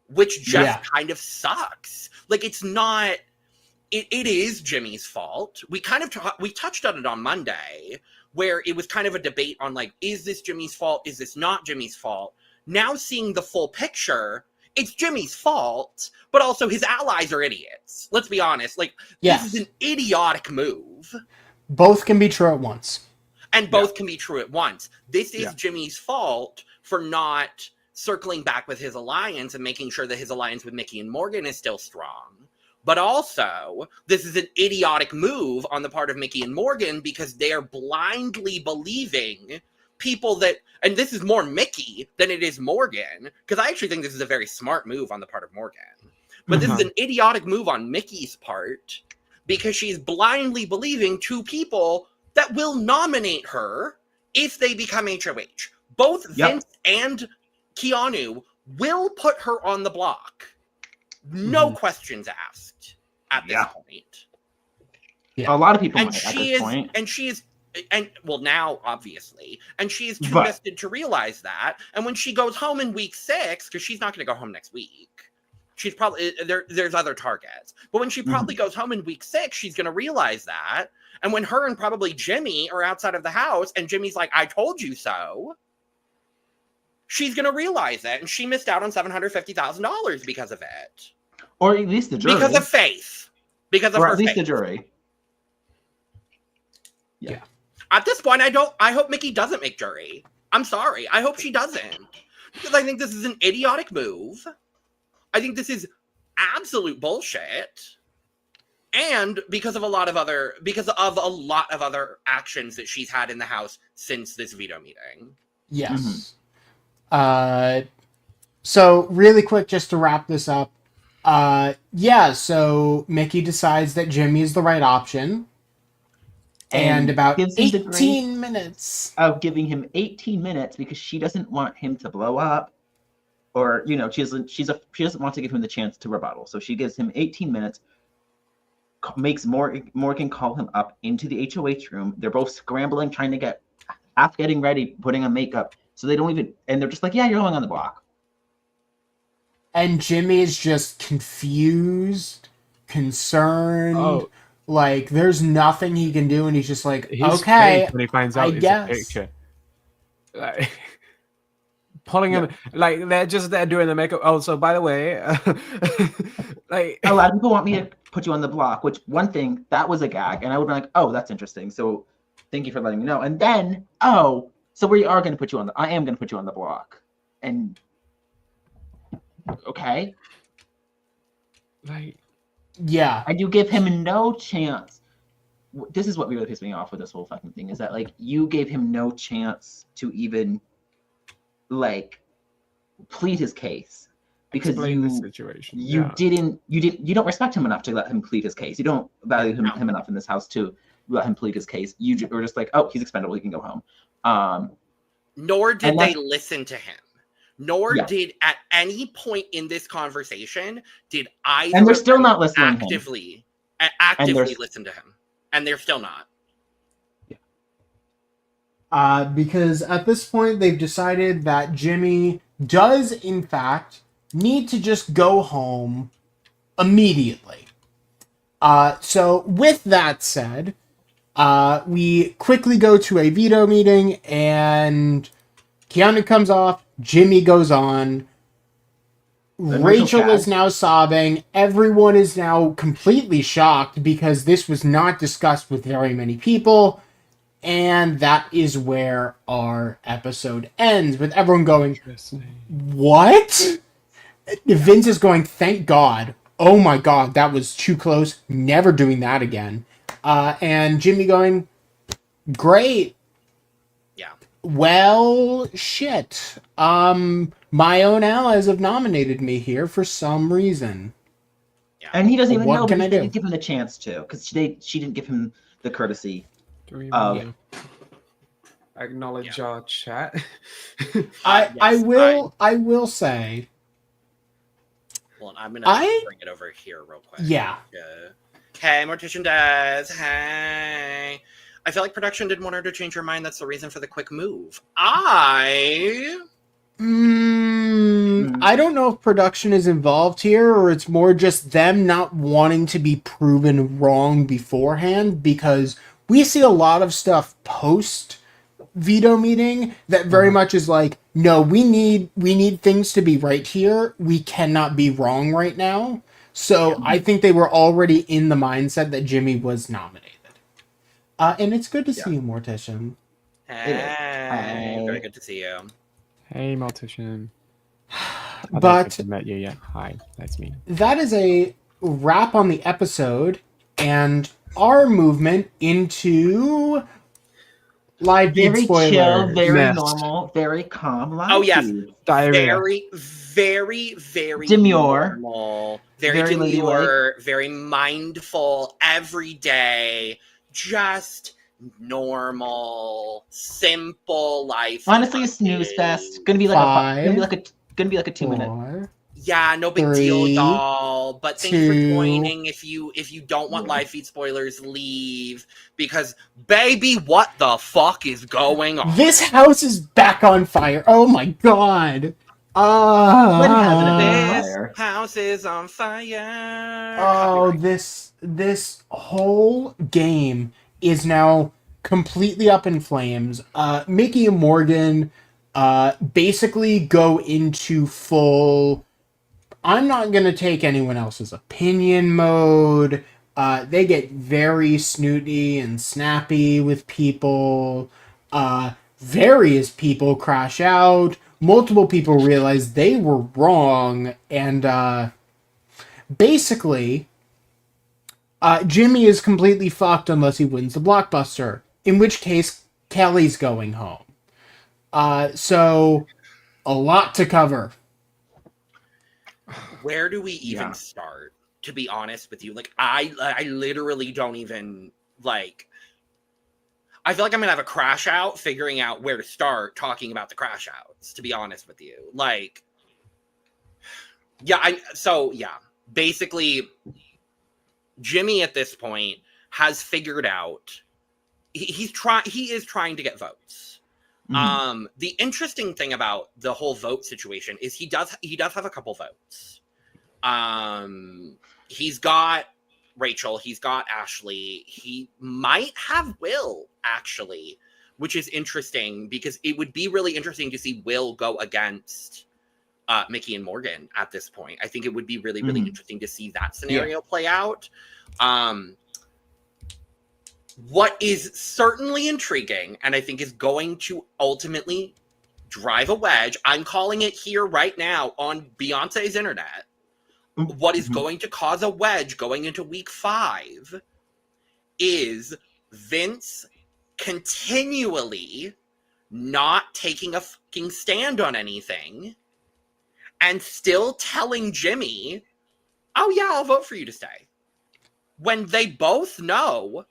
S2: Which just
S1: Yeah.
S2: kind of sucks. Like, it's not... It is Jimmy's fault. We kind of we touched on it on Monday, where it was kind of a debate on, like, is this Jimmy's fault? Is this not Jimmy's fault? Now seeing the full picture, it's Jimmy's fault, but also his allies are idiots. Let's be honest. Like,
S1: Yes.
S2: this is an idiotic move.
S1: Both can be true at once.
S2: And both can be true at once. This is
S4: Yeah.
S2: Jimmy's fault for not circling back with his alliance and making sure that his alliance with Mickey and Morgan is still strong. But also, this is an idiotic move on the part of Mickey and Morgan because they are blindly believing people that, and this is more Mickey than it is Morgan, because I actually think this is a very smart move on the part of Morgan. But this is an idiotic move on Mickey's part because she's blindly believing two people that will nominate her if they become HOH. Both Vince and Keanu will put her on the block. No questions asked at this point.
S3: A lot of people
S2: And
S3: might at
S2: she
S3: this
S2: is,
S3: point.
S2: and she is, and well, now obviously, and she is too
S3: But-
S2: vested to realize that. And when she goes home in week 6, because she's not going to go home next week, she's probably there's other targets. But when she probably goes home in week 6, she's going to realize that. And when her and probably Jimmy are outside of the house, and Jimmy's like, "I told you so," she's going to realize that, and she missed out on $750,000 because of it.
S3: Or at least the jury.
S2: Because of faith. Because of
S3: or
S2: her
S3: at least
S2: faith.
S3: the jury.
S2: At this point, I hope Mickey doesn't make jury. I'm sorry. I hope she doesn't. Because I think this is an idiotic move. I think this is absolute bullshit. And because of a lot of other actions that she's had in the house since this veto meeting.
S1: Yes. So really quick, just to wrap this up. So Mickey decides that Jimmy is the right option. And about
S3: gives him the
S1: 18 minutes.
S3: Of giving him 18 minutes because she doesn't want him to blow up. Or, she doesn't want to give him the chance to rebuttal. So she gives him 18 minutes, makes Morgan call him up into the HOH room. They're both scrambling, trying to getting ready, putting on makeup. So they don't even, and they're just like, yeah, you're going on the block.
S1: And Jimmy is just confused, concerned.
S4: Oh.
S1: Like, there's nothing he can do, and he's just like,
S4: He's
S1: okay,
S4: fake when he finds out
S1: I
S4: it's
S1: guess.
S4: a picture. Like, pulling him, like, they're just there doing the makeup. Oh, so by the way, like,
S3: A lot of people want me to put you on the block, which one thing, that was a gag. And I would be like, oh, that's interesting. So thank you for letting me know. And then, so we are going to put you on I am going to put you on the block. And, okay.
S4: like,
S1: Yeah.
S3: And you give him no chance. This is what really pissed me off with this whole fucking thing, is that, like, you gave him no chance to even, like, plead his case. Because
S4: explain the situation.
S3: you don't respect him enough to let him plead his case. You don't value him enough in this house to let him plead his case. You were just like, oh, he's expendable, he can go home.
S2: Nor did they listen to him. Nor
S3: Yeah.
S2: did at any point in this conversation did either
S3: And they're still not listening
S2: actively listen to him. And they're still not.
S1: Because at this point, they've decided that Jimmy does, in fact, need to just go home immediately. So with that said, we quickly go to a veto meeting, and Keanu comes off, Jimmy goes on. Rachel is now sobbing. Everyone is now completely shocked because this was not discussed with very many people. And that is where our episode ends, with everyone going, what? Vince is going, thank God. Oh my God, that was too close. Never doing that again. And Jimmy going, great.
S2: Yeah.
S1: Well, shit. My own allies have nominated me here for some reason.
S2: Yeah.
S3: And he doesn't even
S1: What
S3: know
S1: can
S3: because
S1: I
S3: they
S1: do?
S3: didn't give him the chance to, because she didn't give him the courtesy.
S4: Do we
S3: Oh.
S4: want to acknowledge our chat?
S1: I will say.
S2: Well, I'm gonna bring it over here real quick.
S1: Yeah.
S2: Hey, Mortician Des. Hey. I feel like production didn't want her to change her mind. That's the reason for the quick move. I
S1: don't know if production is involved here, or it's more just them not wanting to be proven wrong beforehand, because we see a lot of stuff post veto meeting that very much is like, no, we need things to be right here. We cannot be wrong right now. So I think they were already in the mindset that Jimmy was nominated. And it's good to see you, Mortician.
S2: Hey, very good to see you.
S4: Hey, Mortician. I
S1: But
S4: don't think I met you yet. Hi, that's me.
S1: that is a wrap on the episode and our movement into live feed
S3: Very
S1: spoilers.
S3: chill, very
S4: Mess.
S3: normal, very calm. Live
S2: Oh, yes.
S3: feed.
S4: Diarrhea.
S2: Very
S3: Demure.
S2: normal, very
S3: Very
S2: demure, very mindful, every day, just normal, simple life.
S3: Honestly, a snooze fest. Gonna be like gonna be like a 2 minute.
S1: 4,
S2: Yeah, no big
S1: 3,
S2: deal, y'all. But thank you for
S1: 2.
S2: joining. If you don't want live feed spoilers, leave, because baby, what the fuck is going on?
S1: This house is back on fire. Oh my god.
S3: When hasn't it been?
S2: This
S3: Fire.
S2: house is on fire.
S1: Oh,
S2: Copyright.
S1: this whole game is now completely up in flames. Mickey and Morgan basically go into full I'm not going to take anyone else's opinion mode. They get very snooty and snappy with people. Various people crash out. Multiple people realize they were wrong. And basically, Jimmy is completely fucked unless he wins the blockbuster. In which case, Kelly's going home. So, a lot to cover.
S2: Where do we even start? To be honest with you, like I literally don't even like. I feel like I'm gonna have a crash out figuring out where to start talking about the crash outs. To be honest with you, like, basically, Jimmy at this point has figured out he is trying to get votes. Mm-hmm. The interesting thing about the whole vote situation is he does have a couple votes. He's got Rachel, he's got Ashley, he might have Will, actually, which is interesting because it would be really interesting to see Will go against Mickey and Morgan at this point. I think it would be really, really interesting to see that scenario play out. What is certainly intriguing, and I think is going to ultimately drive a wedge, I'm calling it here right now on Beyonce's internet, what is going to cause a wedge going into week 5 is Vince continually not taking a fucking stand on anything and still telling Jimmy, oh yeah, I'll vote for you to stay. When they both know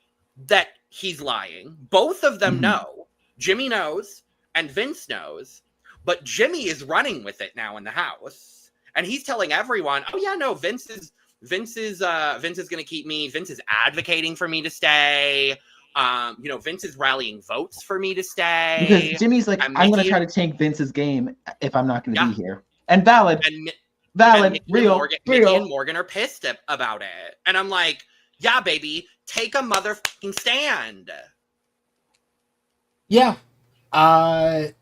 S2: that he's lying. Both of them know. Jimmy knows and Vince knows, but Jimmy is running with it now in the house. And he's telling everyone, oh yeah, no, Vince is going to keep me. Vince is advocating for me to stay. Vince is rallying votes for me to stay.
S3: Because Jimmy's like, I'm going to try to tank Vince's game if I'm not going to be here. And valid, real.
S2: Mickey and Morgan are pissed about it. And I'm like, yeah, baby, take a motherfucking stand.
S1: Yeah.
S3: And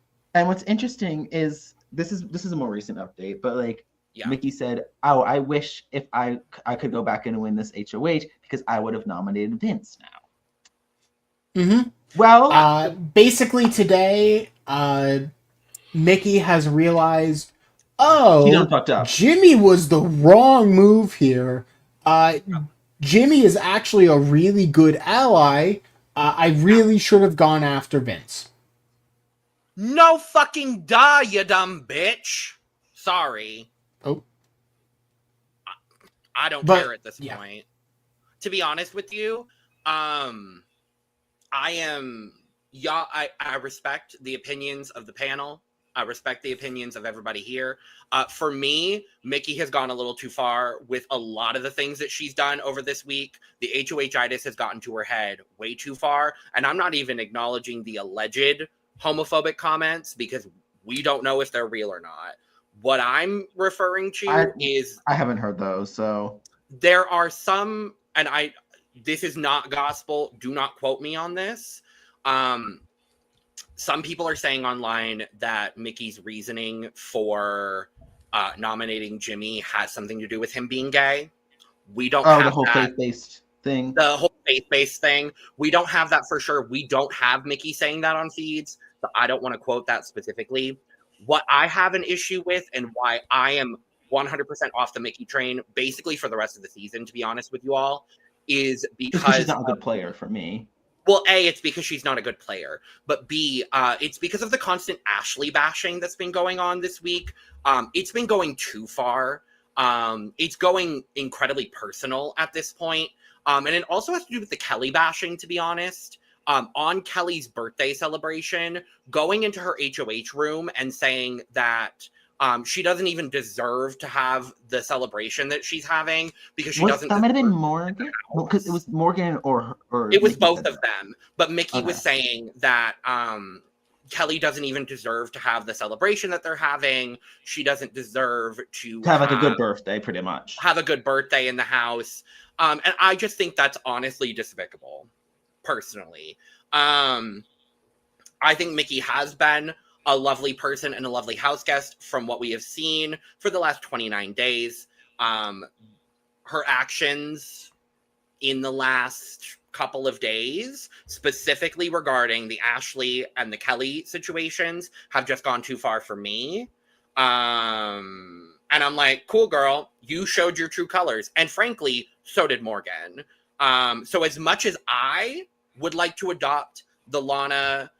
S3: what's interesting is this is a more recent update, but like
S2: Yeah.
S3: Mickey said, "Oh, I wish if I could go back and win this HOH because I would have nominated Vince now."
S1: Mm-hmm.
S3: Well,
S1: Basically today, Mickey has realized,
S3: he done
S1: oh,
S3: fucked up.
S1: Jimmy was the wrong move here. Jimmy is actually a really good ally. I really should have gone after Vince.
S2: No fucking duh, you dumb bitch. Sorry.
S1: Oh.
S2: I don't
S1: But,
S2: care at this
S1: yeah.
S2: point. To be honest with you, I respect the opinions of the panel. I respect the opinions of everybody here. For me, Mickey has gone a little too far with a lot of the things that she's done over this week. The HOH-itis has gotten to her head way too far. And I'm not even acknowledging the alleged homophobic comments because we don't know if they're real or not. What I'm referring to is...
S3: I haven't heard those, so...
S2: There are some, and this is not gospel, do not quote me on this. Some people are saying online that Mickey's reasoning for nominating Jimmy has something to do with him being gay. We don't have
S3: the whole
S2: that.
S3: faith-based thing.
S2: The whole faith-based thing. We don't have that for sure. We don't have Mickey saying that on feeds, so I don't want to quote that specifically. What I have an issue with and why I am 100% off the Mickey train, basically for the rest of the season, to be honest with you all, is because
S3: she's not a good player for me.
S2: Well, A, it's because she's not a good player, but B, it's because of the constant Ashley bashing that's been going on this week. It's been going too far. It's going incredibly personal at this point. And it also has to do with the Kelly bashing, to be honest. On Kelly's birthday celebration, going into her HOH room and saying that she doesn't even deserve to have the celebration that she's having because she doesn't.
S3: That might have been Morgan, because it was Morgan or
S2: it was
S3: Mickey
S2: both of them. But Mickey was
S3: Okay.
S2: saying that Kelly doesn't even deserve to have the celebration that they're having. She doesn't deserve to
S3: have like a good birthday, pretty much.
S2: have a good birthday in the house. And I just think that's honestly despicable, personally. I think Mickey has been a lovely person and a lovely house guest from what we have seen for the last 29 days. Her actions in the last couple of days, specifically regarding the Ashley and the Kelly situations, have just gone too far for me. And I'm like, cool, girl, you showed your true colors. And frankly, so did Morgan. So as much as I would like to adopt the Lana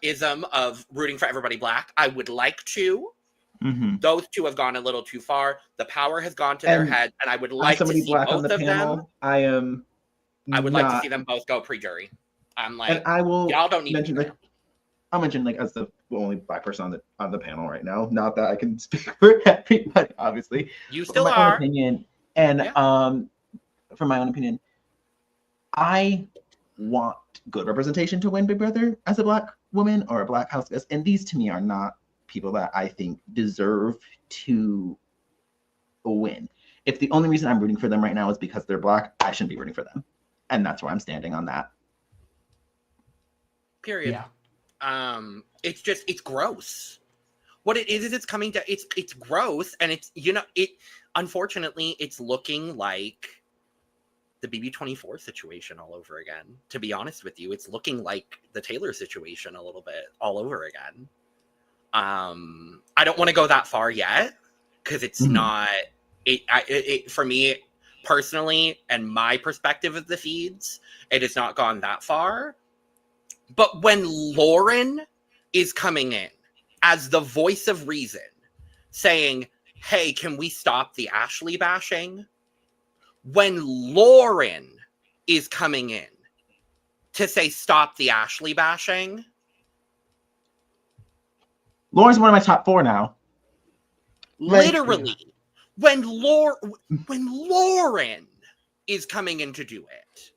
S2: ism of rooting for everybody black, I would like to.
S3: Mm-hmm.
S2: Those two have gone a little too far. The power has gone to their head, and I would like to see
S3: black
S2: both
S3: on the
S2: of
S3: panel,
S2: them.
S3: I
S2: would like to see them both go pre-jury. I'm like,
S3: and I will
S2: y'all don't need
S3: mention
S2: to.
S3: I'll mention as the only black person on the panel right now. Not that I can speak for everybody, obviously.
S2: You still
S3: my
S2: are.
S3: own opinion, and from my own opinion, I want good representation to win Big Brother as a black woman or a black house guest, and these to me are not people that I think deserve to win. If the only reason I'm rooting for them right now is because they're black, I shouldn't be rooting for them, and that's where I'm standing on that.
S2: Period.
S1: Yeah.
S2: It's gross. What it is it's coming to it's gross, and it's unfortunately it's looking like the BB24 situation all over again. To be honest with you, it's looking like the Taylor situation a little bit all over again. I don't want to go that far yet because it's not it for me personally and my perspective of the feeds, it has not gone that far. But when Lauren is coming in as the voice of reason, saying, hey, can we stop the Ashley bashing? When Lauren is coming in to say, stop the Ashley bashing.
S3: Lauren's one of my top 4 now.
S2: Literally, when Lauren is coming in to do it,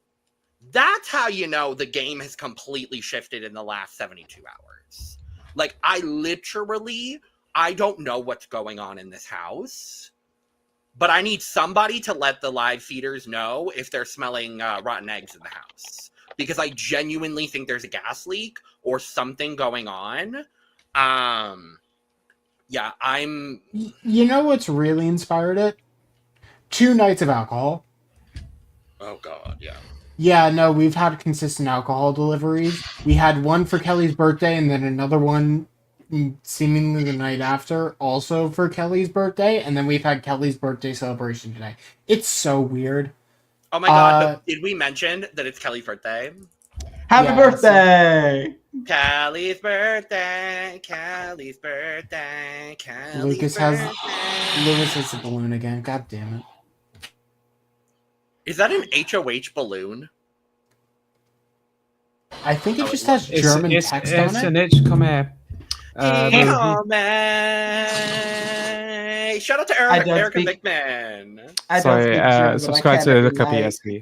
S2: that's how you know the game has completely shifted in the last 72 hours. Like, I don't know what's going on in this house, but I need somebody to let the live feeders know if they're smelling rotten eggs in the house. Because I genuinely think there's a gas leak or something going on. Yeah, I'm.
S1: You know what's really inspired it? 2 nights of alcohol.
S2: Oh God, yeah.
S1: Yeah, no, we've had consistent alcohol deliveries. We had one for Kelly's birthday, and then another one seemingly the night after, also for Kelly's birthday, and then we've had Kelly's birthday celebration today. It's so weird.
S2: Oh my God, but did we mention that it's Kelly's birthday?
S3: Happy birthday!
S2: Kelly's birthday, Kelly's birthday, Kelly's
S1: Lucas
S2: birthday.
S1: has the balloon again. God damn it.
S2: Is that an HOH balloon?
S1: I think it just has German text on it.
S4: It's an itch, come here.
S2: Shout out to Erica Bickman.
S4: Sorry, subscribe to the copy Esme.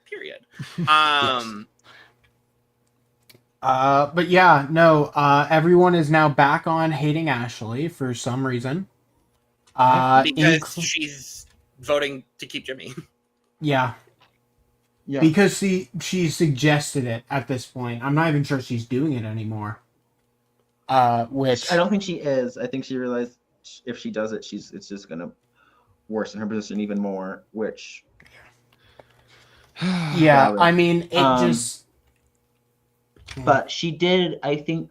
S2: Period.
S1: But yeah, no, everyone is now back on hating Ashley for some reason.
S2: Because she's voting to keep Jimmy.
S1: Yeah. Because she suggested it at this point. I'm not even sure she's doing it anymore. Which
S3: I don't think she is. I think she realized if she does it, it's just gonna worsen her position even more. Which,
S1: yeah, I mean, it just.
S3: But she did. I think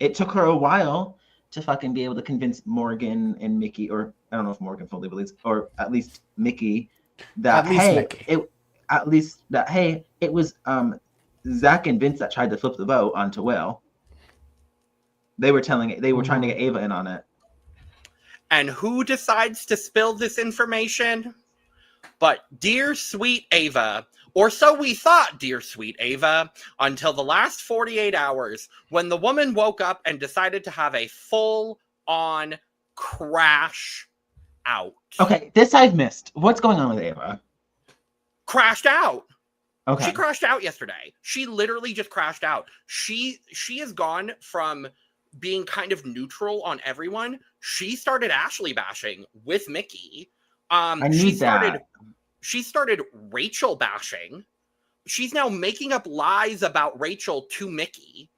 S3: it took her a while to fucking be able to convince Morgan and Mickey, or I don't know if Morgan fully believes, or at least Mickey, that it was Zach and Vince that tried to flip the vote onto Will. They were trying to get Ava in on it.
S2: And who decides to spill this information? But dear sweet Ava, or so we thought, dear sweet Ava, until the last 48 hours when the woman woke up and decided to have a full-on crash out.
S3: Okay, this I've missed. What's going on with Ava?
S2: Crashed out.
S3: Okay.
S2: She crashed out yesterday. She literally just crashed out. She has gone from being kind of neutral on everyone. She started Ashley bashing with Mickey. She started Rachel bashing. She's now making up lies about Rachel to Mickey.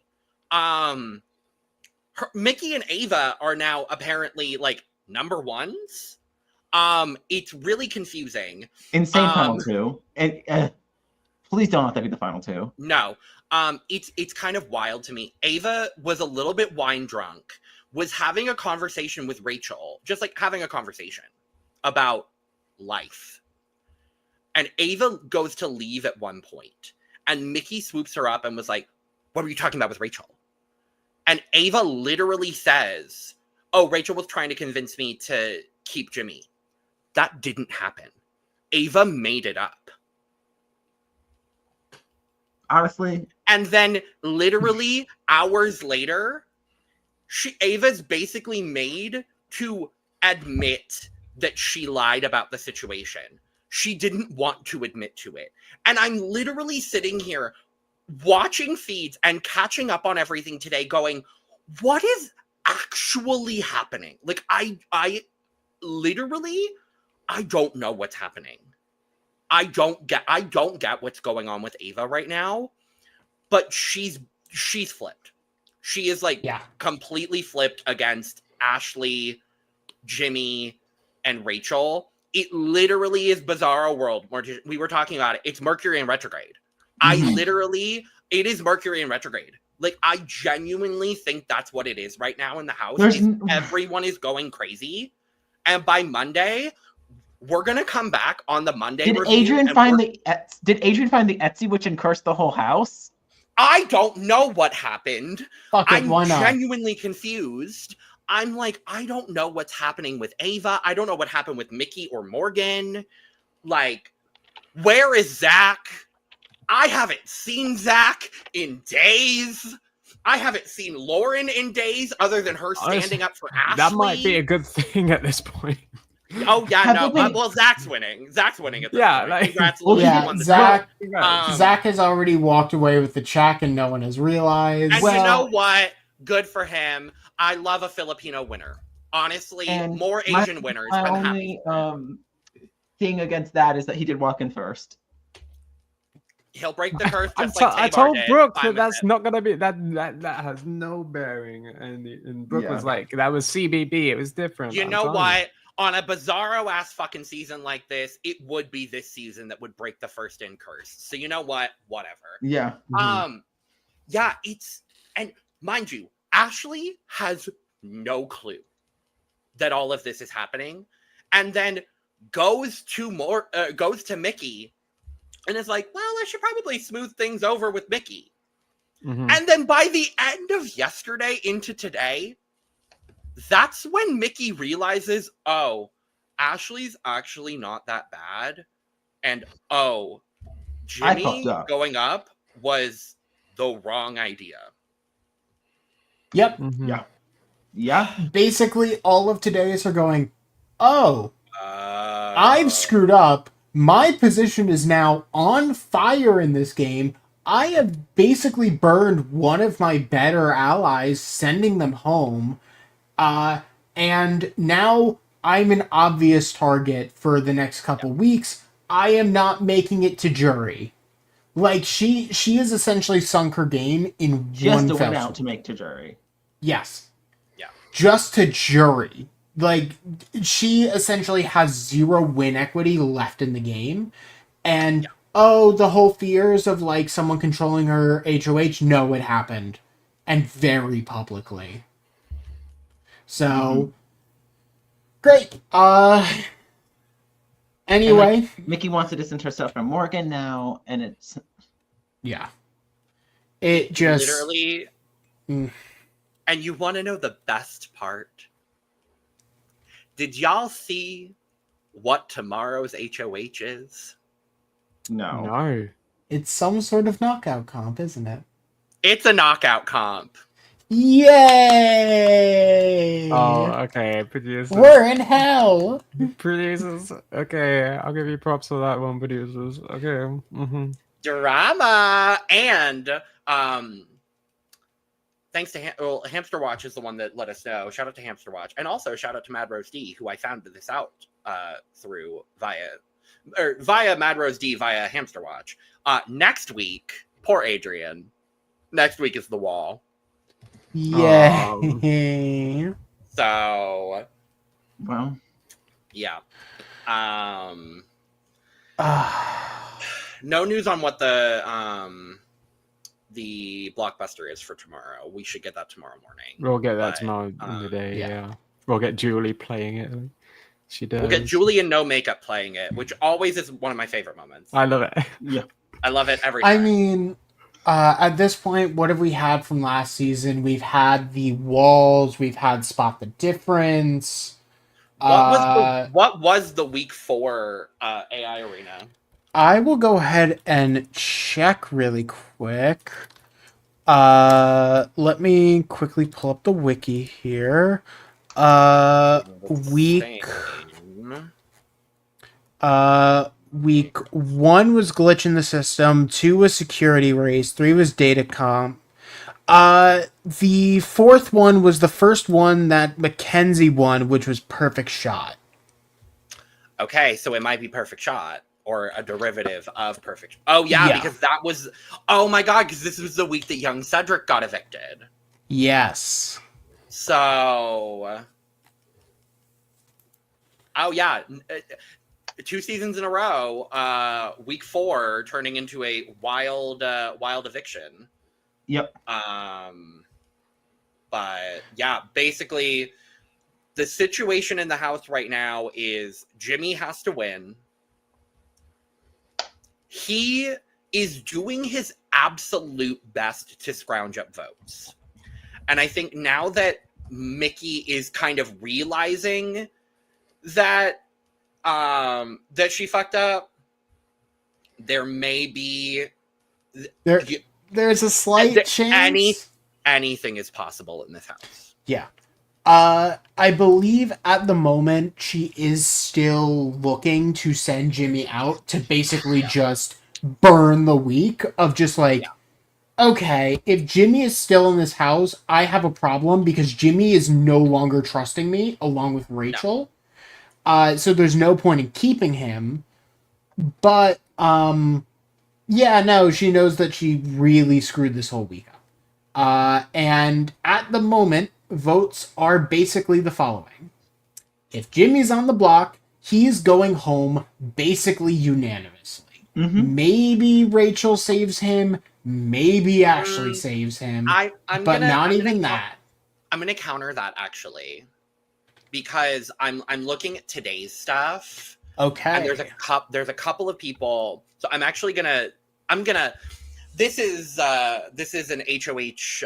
S2: Mickey and Ava are now apparently like number ones. It's really confusing.
S3: Insane final two. And please don't let that be the final two.
S2: No. It's kind of wild to me. Ava was a little bit wine drunk, was having a conversation with Rachel, just like having a conversation about life. And Ava goes to leave at one point, and Mickey swoops her up and was like, "What were you talking about with Rachel?" And Ava literally says, "Oh, Rachel was trying to convince me to keep Jimmy." That didn't happen. Ava made it up.
S3: Honestly.
S2: And then literally hours later, Ava's basically made to admit that she lied about the situation. She didn't want to admit to it. And I'm literally sitting here watching feeds and catching up on everything today going, what is actually happening? Like, I literally, I don't know what's happening. I don't get what's going on with Ava right now, but she's flipped. She is like completely flipped against Ashley, Jimmy, and Rachel. It literally is Bizarro World. We were talking about it. It's Mercury in retrograde. It is Mercury in retrograde. Like, I genuinely think that's what it is right now in the house. Everyone is going crazy. And by Monday, we're going to come back on the Monday.
S3: Did Adrian find the Etsy witch and curse the whole house?
S2: I don't know what happened.
S1: I'm
S2: genuinely confused. I'm like, I don't know what's happening with Ava. I don't know what happened with Mickey or Morgan. Like, where is Zach? I haven't seen Zach in days. I haven't seen Lauren in days other than her standing up for Ashley.
S4: That might be a good thing at this point.
S2: Oh, yeah, well, Zach's winning. Zach's winning at this point.
S4: Like,
S2: congrats,
S1: Zach has already walked away with the check and no one has realized.
S2: And you know what? Good for him. I love a Filipino winner. Honestly, more Asian winners.
S3: My only thing against that is that he did walk in first.
S2: He'll break the curse
S4: I
S2: just like
S4: I
S2: Tamar
S4: told
S2: did.
S4: Brooke
S2: Fine
S4: that
S2: with
S4: that's
S2: it.
S4: not gonna be that has no bearing, and Brooke was
S3: Yeah.
S4: like, that was CBB, it was different.
S2: You
S4: I'm
S2: know
S4: telling
S2: what? On a bizarro ass fucking season like this, it would be this season that would break the first in curse. So you know what? Whatever.
S3: Yeah.
S2: Yeah, and mind you, Ashley has no clue that all of this is happening, and then goes to Mickey and is like, well, I should probably smooth things over with Mickey. And then by the end of yesterday into today, that's when Mickey realizes, oh, Ashley's actually not that bad. And oh,
S3: I
S2: Jimmy
S3: fucked up.
S2: going up was the wrong idea.
S1: Yep.
S3: Yeah.
S1: Basically, all of today's are going, oh, I've screwed up. My position is now on fire in this game. I have basically burned one of my better allies, sending them home. And now I'm an obvious target for the next couple weeks. I am not making it to jury. Like, she has essentially sunk her game in
S3: She has
S1: one
S3: to
S1: fell
S3: win out
S1: swoop.
S3: to make to jury.
S1: Yes.
S2: Yeah.
S1: Just to jury. Like, she essentially has 0 win equity left in the game. And, the whole fears of, like, someone controlling her HOH, no, it happened. And very publicly. So, great. Anyway.
S3: And, like, Mickey wants to distance herself from Morgan now, and it's...
S1: Yeah. It just...
S2: Literally... And you want to know the best part? Did y'all see what tomorrow's HOH is?
S3: No.
S1: It's some sort of knockout comp, isn't it?
S2: It's a knockout comp.
S1: Yay!
S4: Oh, okay. Producers.
S1: We're in hell!
S4: Producers. Okay, I'll give you props for that one, producers. Okay.
S2: Drama! And, thanks to Hamster Watch is the one that let us know. Shout out to Hamster Watch. And also shout out to Mad Rose D, who I found this out through via Mad Rose D via Hamster Watch. Next week, poor Adrian. Next week is The Wall.
S1: Yay!
S2: So,
S3: Well,
S2: yeah. No news on what the blockbuster is for tomorrow. We should get that tomorrow morning.
S4: We'll get that tomorrow in the day, yeah. We'll get Julie playing it. She does.
S2: We'll get Julie in no makeup playing it, which always is one of my favorite moments.
S4: I love it.
S3: yeah.
S2: I love it every time.
S1: I mean, at this point, what have we had from last season? We've had the walls, we've had Spot the Difference.
S2: What was the week 4 AI Arena?
S1: I will go ahead and check really quick. Let me quickly pull up the wiki here. Week 1 was glitch in the system, 2 was security race, 3 was data comp. The 4th one was the first one that Mackenzie won, which was Perfect Shot.
S2: Okay, so it might be Perfect Shot or a derivative of Perfect. Oh yeah, because that was. Oh my god, because this was the week that young Cedric got evicted.
S1: Yes.
S2: So. Oh yeah, 2 seasons in a row. Week 4 turning into a wild eviction.
S3: Yep.
S2: But yeah, basically, the situation in the house right now is Jimmy has to win. He is doing his absolute best to scrounge up votes. And I think now that Mickey is kind of realizing that that she fucked up, there may be
S1: there's a slight chance
S2: anything is possible in this house.
S1: Yeah. I believe at the moment she is still looking to send Jimmy out to basically just burn the week of just like, okay, if Jimmy is still in this house, I have a problem because Jimmy is no longer trusting me along with Rachel. So there's no point in keeping him. But Yeah, no, she knows that she really screwed this whole week up. And at the moment, votes are basically the following. If Jimmy's on the block, he's going home basically unanimously.
S3: Mm-hmm.
S1: Maybe Rachel saves him, maybe Ashley saves him, but not even that.
S2: I'm gonna counter that actually, because I'm looking at today's stuff.
S1: Okay.
S2: And there's a couple of people. So I'm actually gonna this is an HOH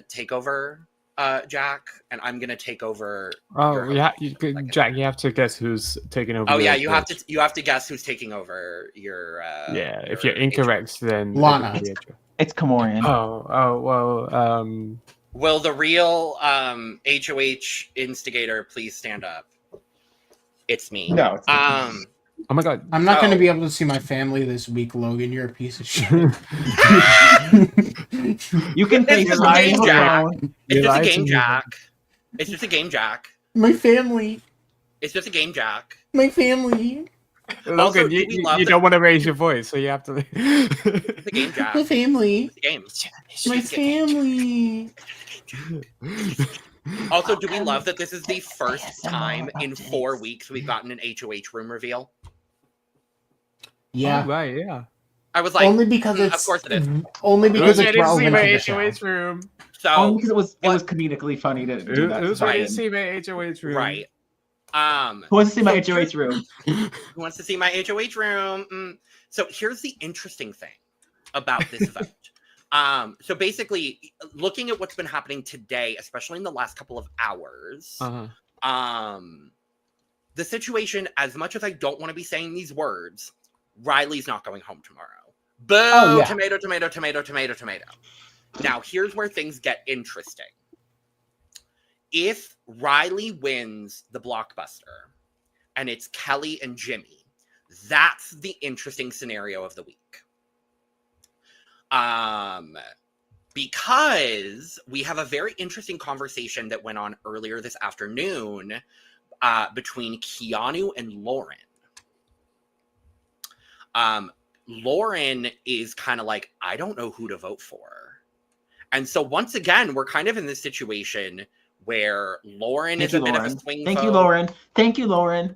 S2: takeover, Jack, and I'm gonna take over.
S4: Oh yeah, Jack, you have to guess who's taking over.
S2: Oh yeah, you have to guess who's taking over your.
S4: Yeah, if you're incorrect, then
S1: Lana.
S3: It's Kamorian.
S4: Oh well.
S2: Will the real HOH instigator please stand up? It's me.
S3: No. It's
S4: Oh my god.
S1: I'm not going to be able to see my family this week, Logan. You're a piece of shit.
S3: You can
S2: It's just a game, Jack. It's just a
S4: lied to
S2: game,
S4: me.
S2: Jack. It's just a game, Jack.
S1: My family.
S2: It's just a game, Jack.
S1: My family.
S2: Also,
S4: Logan,
S2: do we love
S4: you
S2: that-
S4: don't want to raise your voice, so you have to.
S2: It's a game, Jack.
S1: My family.
S2: It's a game.
S1: My family.
S2: Also, do we love that this is the first time in 4 weeks we've gotten an HOH room reveal?
S1: Yeah.
S4: Oh, right, yeah.
S2: I was like,
S1: only because it's
S2: of course it is.
S1: only because
S4: Who's
S1: it's
S4: ready to see
S1: relevant to the
S4: my
S1: show.
S4: HOH room?
S3: only
S2: So
S3: because it was comedically funny to do that.
S4: Who's
S3: to
S4: ready to
S3: Ryan.
S4: see my HOH room?
S2: right.
S3: Who wants to see my HOH room?
S2: Who wants to see my HOH room? So here's the interesting thing about this vote. So basically, looking at what's been happening today, especially in the last couple of hours, the situation, as much as I don't want to be saying these words, Riley's not going home tomorrow. Boo!
S1: Oh, yeah.
S2: Tomato, tomato, tomato, tomato, tomato. Now, here's where things get interesting. If Riley wins the blockbuster and it's Kelly and Jimmy, that's the interesting scenario of the week. Because we have a very interesting conversation that went on earlier this afternoon between Keanu and Lauren. Lauren is kind of like, I don't know who to vote for. And so once again, we're kind of in this situation where Lauren is a bit of a swing
S3: Thank
S2: vote.
S3: you, Lauren. Thank you, Lauren.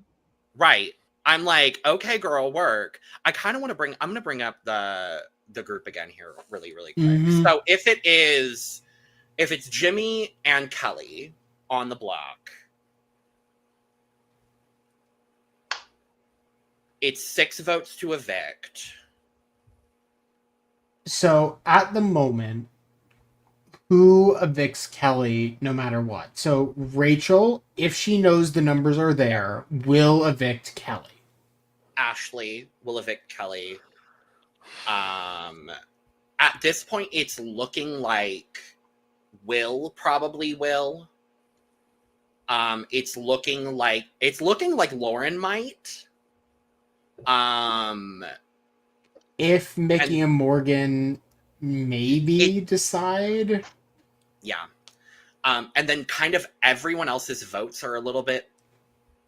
S2: Right. I'm like, okay, girl, work. I kind of want to I'm going to bring up the group again here really, really quick.
S1: Mhm.
S2: So if it's Jimmy and Kelly on the block, it's 6 votes to evict.
S1: So at the moment, who evicts Kelly no matter what? So Rachel, if she knows the numbers are there, will evict Kelly.
S2: Ashley will evict Kelly. At this point, it's looking like Will probably will. It's looking like Lauren might.
S1: If Mickey and Morgan maybe decide.
S2: Yeah. And then kind of everyone else's votes are a little bit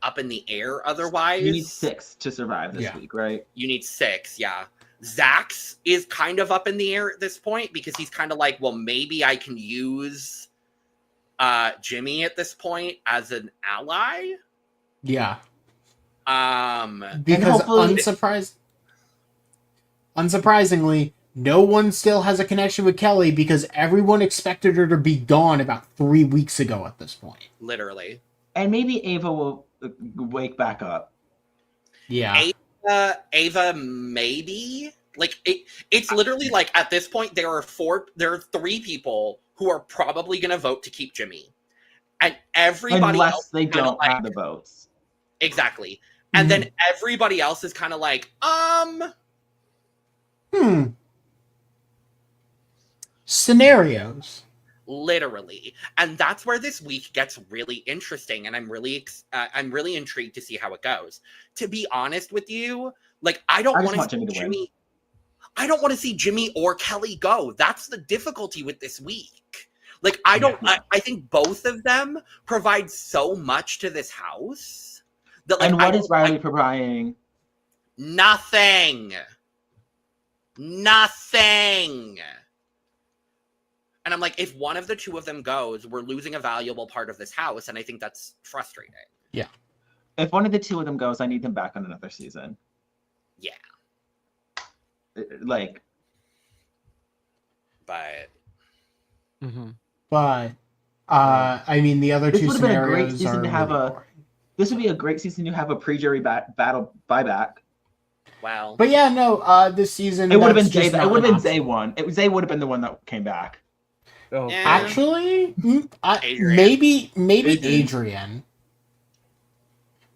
S2: up in the air otherwise.
S3: You need 6 to survive this week, right?
S2: You need 6, yeah. Zach's is kind of up in the air at this point because he's kind of like, well, maybe I can use Jimmy at this point as an ally.
S1: Yeah.
S2: Because
S1: unsurprisingly, no one still has a connection with Kelly because everyone expected her to be gone about 3 weeks ago at this point.
S2: Literally.
S3: And maybe Ava will wake back up.
S1: Yeah.
S2: Ava maybe. Like it's literally like at this point there are 3 people who are probably going to vote to keep Jimmy. And everybody
S3: Unless
S2: else
S3: they don't have the votes.
S2: Exactly. And then everybody else is kind of like,
S1: Scenarios.
S2: Literally. And that's where this week gets really interesting, and I'm really intrigued to see how it goes. To be honest with you, like I don't want to see Jimmy. I don't want to see Jimmy or Kelly go. That's the difficulty with this week. Like I think both of them provide so much to this house that like
S3: and what is Riley providing?
S2: Nothing. Nothing. And I'm like, if one of the two of them goes, we're losing a valuable part of this house, and I think that's frustrating.
S1: Yeah.
S3: If one of the two of them goes, I need them back on another season.
S2: Yeah.
S3: Like,
S2: But
S1: But I mean, the other
S3: this
S1: two
S3: would have been a
S1: scenarios
S3: great season
S1: are
S3: to have
S1: really
S3: a.
S1: boring.
S3: This would be a great season to have a pre-jury battle buyback.
S2: well,
S1: But yeah, no, this season
S3: It would have been
S1: that's
S3: Zay.
S1: just
S3: It
S1: not
S3: would have
S1: an
S3: been Zay
S1: option.
S3: one. Zay would have been the one that came back.
S4: Oh,
S2: Yeah.
S1: Actually,
S2: Adrian.
S1: maybe
S3: Adrian.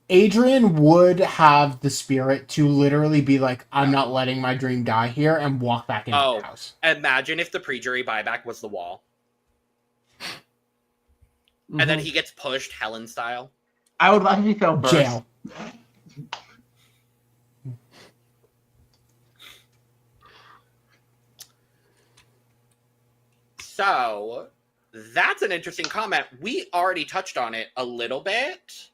S1: Adrian would have the spirit to literally be like, I'm not letting my dream die here, and walk back into
S2: Oh.
S1: the house.
S2: imagine if the pre-jury buyback was the wall, and then he gets pushed Helen style.
S3: I would love if he fell first.
S1: Jail.
S2: So that's an interesting comment. We already touched on it a little bit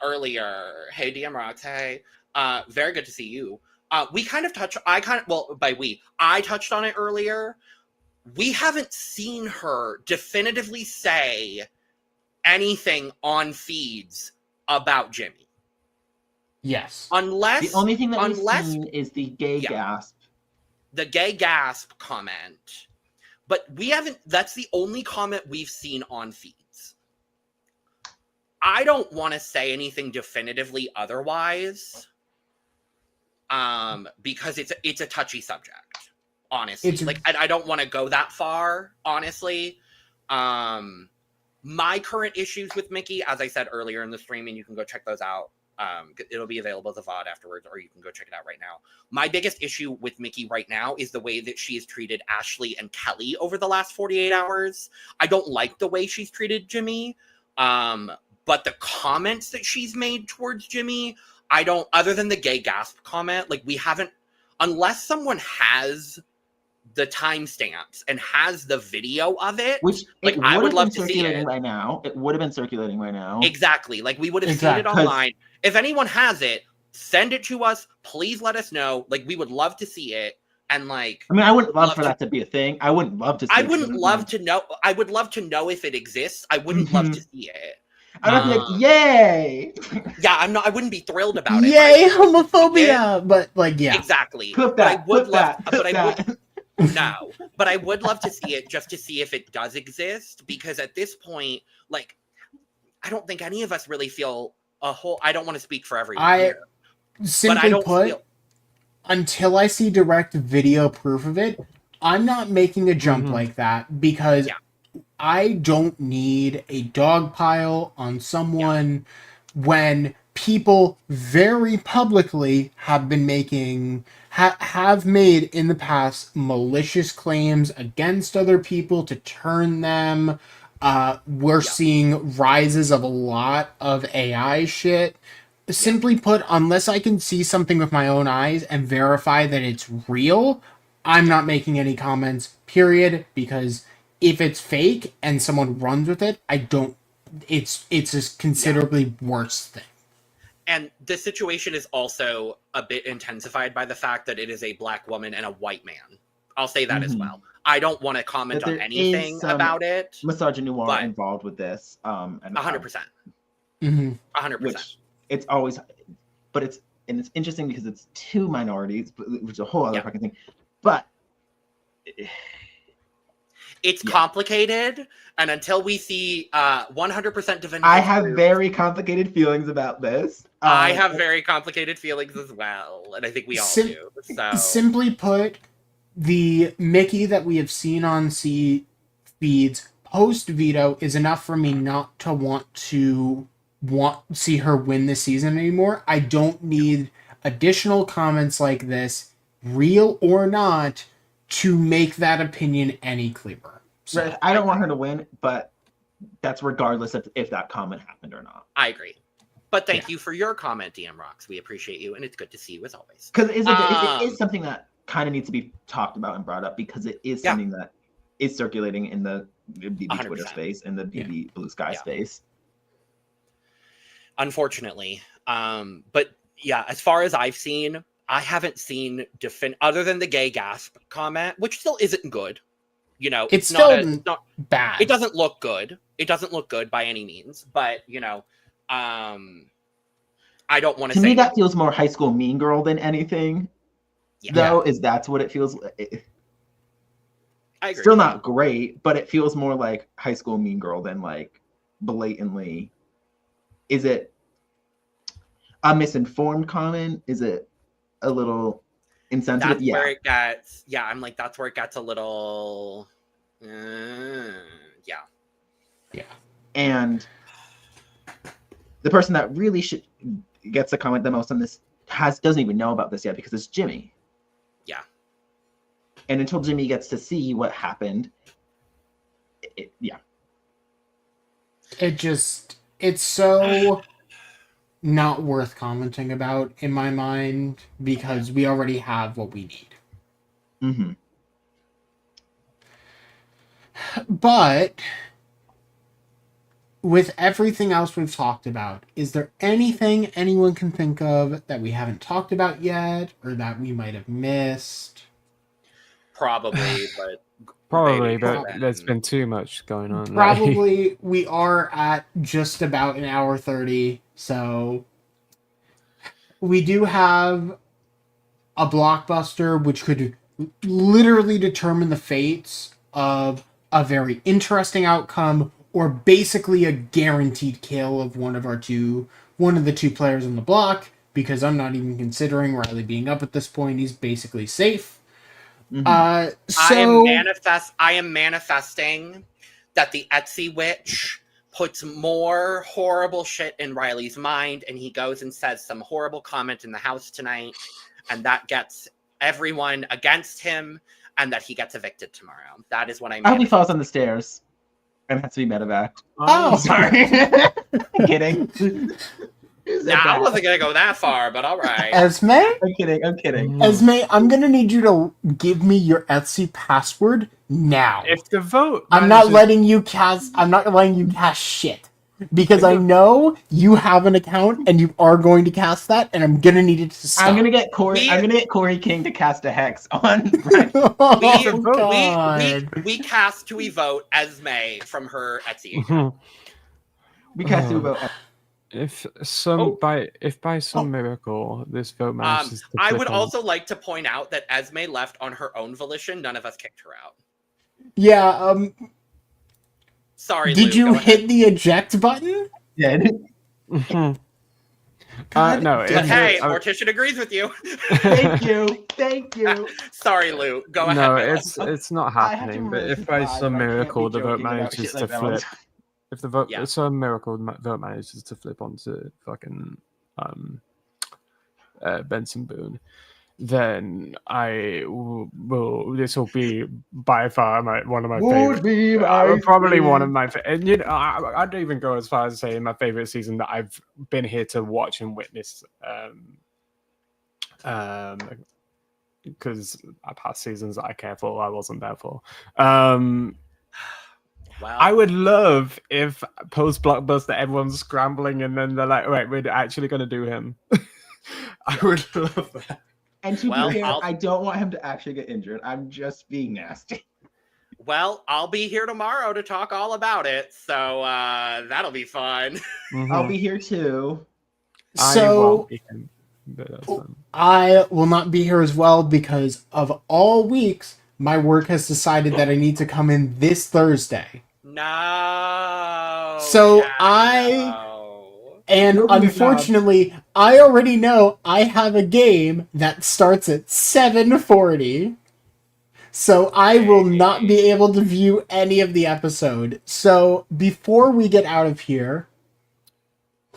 S2: earlier. Hey, DM Rocks. Hey, very good to see you. We kind of touched. I touched on it earlier. We haven't seen her definitively say anything on feeds about Jimmy.
S1: Yes.
S2: Unless
S3: The only thing that we've
S2: unless
S3: seen is the gay
S2: Yeah.
S3: gasp.
S2: the gay gasp comment. But we haven't, that's the only comment we've seen on feeds. I don't want to say anything definitively otherwise. Because it's a touchy subject, honestly. I don't want to go that far, honestly. My current issues with Mickey, as I said earlier in the stream, and you can go check those out. It'll be available as a VOD afterwards, or you can go check it out right now. My biggest issue with Mickey right now is the way that she has treated Ashley and Kelly over the last 48 hours. I don't like the way she's treated Jimmy. But the comments that she's made towards Jimmy, I don't, other than the gay gasp comment, like we haven't, unless someone has the timestamps and has the video of it,
S3: Which
S2: like
S3: it
S2: I would
S3: have
S2: love
S3: been
S2: to see
S3: circulating
S2: it.
S3: right now. It would have been circulating right now.
S2: Exactly. Like we would have
S1: Exactly.
S2: seen it online. If anyone has it, send it to us. Please let us know. Like we would love to see it. And like,
S3: I mean, I wouldn't love
S2: love
S3: for
S2: to-
S3: that to be a thing. I wouldn't love to see
S2: I
S3: it.
S2: wouldn't love to know. I would love to know if it exists. I wouldn't love to see it.
S3: I'd have to be like, yay!
S2: Yeah, I wouldn't be thrilled about it.
S1: Yay,
S2: but I would love to see it.
S1: homophobia! But, like, yeah.
S2: Exactly.
S3: Clip
S2: But I
S3: that.
S2: would
S3: Clip
S2: love.
S3: that.
S2: But
S3: Clip
S2: I
S3: that.
S2: would. No, but I would love to see it just to see if it does exist, because at this point, like, I don't think any of us really feel a whole. I don't want to speak for everyone here, but I
S1: Simply
S2: don't
S1: put,
S2: feel.
S1: until I see direct video proof of it, I'm not making a jump like that, because
S2: Yeah.
S1: I don't need a dog pile on someone when people very publicly have been making have made in the past malicious claims against other people to turn them. We're seeing rises of a lot of AI shit. Simply put, unless I can see something with my own eyes and verify that it's real, I'm not making any comments, period, because if it's fake and someone runs with it, it's a considerably worse thing.
S2: And the situation is also a bit intensified by the fact that it is a black woman and a white man. I'll say that as well. I don't want to comment
S3: But
S2: on
S3: there
S2: anything
S3: is some
S2: about it.
S3: Misogynoir
S2: But-
S3: involved with this. And
S2: 100%.
S1: Mm-hmm.
S2: 100%.
S3: which it's always, but it's interesting because it's two minorities, which is a whole other fucking thing. But
S2: It's complicated, and until we see 100% definitive
S3: I have
S2: proof,
S3: very complicated feelings about this.
S2: I have very complicated feelings as well, and I think we all do. So
S1: Simply put, the Mickey that we have seen on feeds post Veto is enough for me not to want see her win this season anymore. I don't need additional comments like this, real or not, to make that opinion any clearer. So,
S3: Right, I don't want her to win, but that's regardless of if that comment happened or not.
S2: I agree. But thank you for your comment, DM Rocks. We appreciate you, and it's good to see you as always.
S3: Because it is something that kind of needs to be talked about and brought up, because it is something that is circulating in the BB
S2: 100%.
S3: Twitter space and the BB Blue Sky space.
S2: Unfortunately. But yeah, as far as I've seen, I haven't seen other than the gay gasp comment, which still isn't good. You know,
S1: It's
S2: not
S1: still
S2: not
S1: bad.
S2: it doesn't look good. It doesn't look good by any means, but you know, I don't want to
S3: To
S2: say
S3: me, that feels more High School Mean Girl than anything.
S2: Yeah.
S3: Though, is that's what it feels like.
S2: I agree.
S3: Still not great, but it feels more like High School Mean Girl than like blatantly. Is it a misinformed comment? Is it a little insensitive?
S2: That's
S3: Yeah.
S2: where it gets. Yeah, I'm like, that's where it gets a little. Yeah.
S1: Yeah.
S3: And the person that really gets the comment the most on this doesn't even know about this yet because it's Jimmy.
S2: Yeah.
S3: And until Jimmy gets to see what happened, yeah.
S1: It's so not worth commenting about in my mind because we already have what we need.
S3: Mm-hmm.
S1: But with everything else we've talked about, is there anything anyone can think of that we haven't talked about yet or that we might have missed?
S2: Probably, but
S4: Probably,
S2: maybe
S4: but
S2: then.
S4: there's been too much going on.
S1: Probably we are at just about an hour 30, so we do have a blockbuster which could literally determine the fates of a very interesting outcome or basically a guaranteed kill of one of the two players on the block, because I'm not even considering Riley being up at this point. He's basically safe.
S3: Mm-hmm.
S2: I am manifesting that the Etsy witch puts more horrible shit in Riley's mind, and he goes and says some horrible comment in the house tonight, and that gets everyone against him, and that he gets evicted tomorrow. That is what I'm.
S3: I hope he falls on the stairs and has to be medevaced.
S1: Oh,
S3: Sorry. I'm kidding.
S2: Nah, I wasn't gonna go that far, but all right.
S1: Esme?
S3: I'm kidding.
S1: Esme, I'm gonna need you to give me your Etsy password now.
S4: If the vote,
S1: I'm not letting you cast shit. Because I know you have an account and you are going to cast that, and I'm gonna need it to stop.
S3: I'm gonna get Corey King to cast a hex on.
S2: We cast to vote Esme from her Etsy account.
S3: We cast to vote.
S4: If by some miracle this vote manages to
S2: I
S4: flip
S2: would
S4: on-
S2: also like to point out that Esme left on her own volition. None of us kicked her out.
S1: Yeah,
S2: Sorry,
S1: did
S2: Lou,
S1: you hit the eject button?
S3: Yeah.
S4: No.
S2: But hey, Mortician agrees with you.
S3: Thank you.
S2: Sorry, Lou. Go ahead.
S4: No,
S2: Mila.
S4: it's not happening. But if by some miracle the vote manages to flip, if the vote, some miracle vote manages to flip onto fucking Benson Boone, then I will. This will be by far one of my favorite. Probably one of my and you know I'd even go as far as saying my favorite season that I've been here to watch and witness. Because past seasons that I care for, I wasn't there for.
S2: Wow.
S4: I would love if post blockbuster everyone's scrambling and then they're like, "Wait, we're actually going to do him." I would love that.
S3: And to be fair, I don't want him to actually get injured. I'm just being nasty.
S2: Well, I'll be here tomorrow to talk all about it, so that'll be fun.
S4: Mm-hmm.
S3: I'll be here too.
S1: So I will not be here as well because of all weeks, my work has decided that I need to come in this Thursday.
S2: No.
S1: So unfortunately, I already know I have a game that starts at 7:40. So I will not be able to view any of the episode. So before we get out of here,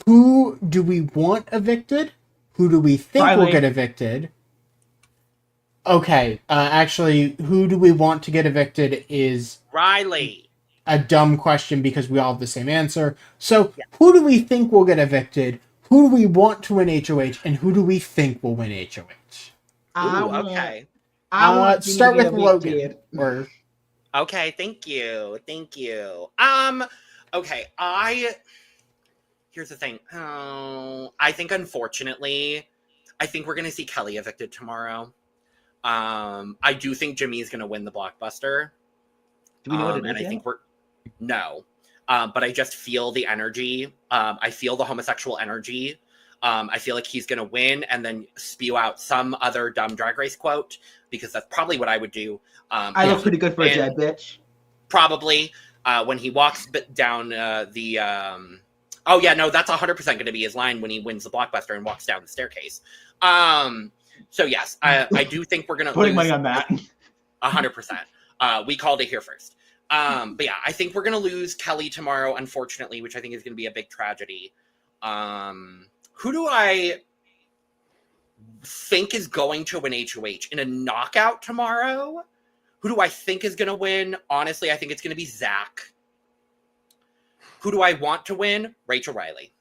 S1: who do we want evicted? Who do we think will get evicted? Okay, actually, who do we want to get evicted is
S2: Riley.
S1: A dumb question because we all have the same answer. So, who do we think will get evicted? Who do we want to win HOH? And who do we think will win HOH?
S2: Okay.
S1: Start with Logan.
S2: Okay, thank you. Okay, here's the thing. I think unfortunately, I think we're going to see Kelly evicted tomorrow. I do think Jimmy is going to win the blockbuster.
S3: Do we know what it is
S2: And I
S3: yet?
S2: think no. But I just feel the energy. I feel the homosexual energy. I feel like he's going to win and then spew out some other dumb Drag Race quote, because that's probably what I would do.
S3: I look pretty good for a dead bitch.
S2: Probably when he walks down the... oh, yeah, no, that's 100% going to be his line when he wins the blockbuster and walks down the staircase. So, yes, I do think we're going to
S3: Putting money on that.
S2: 100%. We called it here first. But yeah, I think we're going to lose Kelly tomorrow, unfortunately, which I think is going to be a big tragedy. Who do I think is going to win HOH in a knockout tomorrow? Who do I think is going to win? Honestly, I think it's going to be Zach. Who do I want to win? Rachel Riley.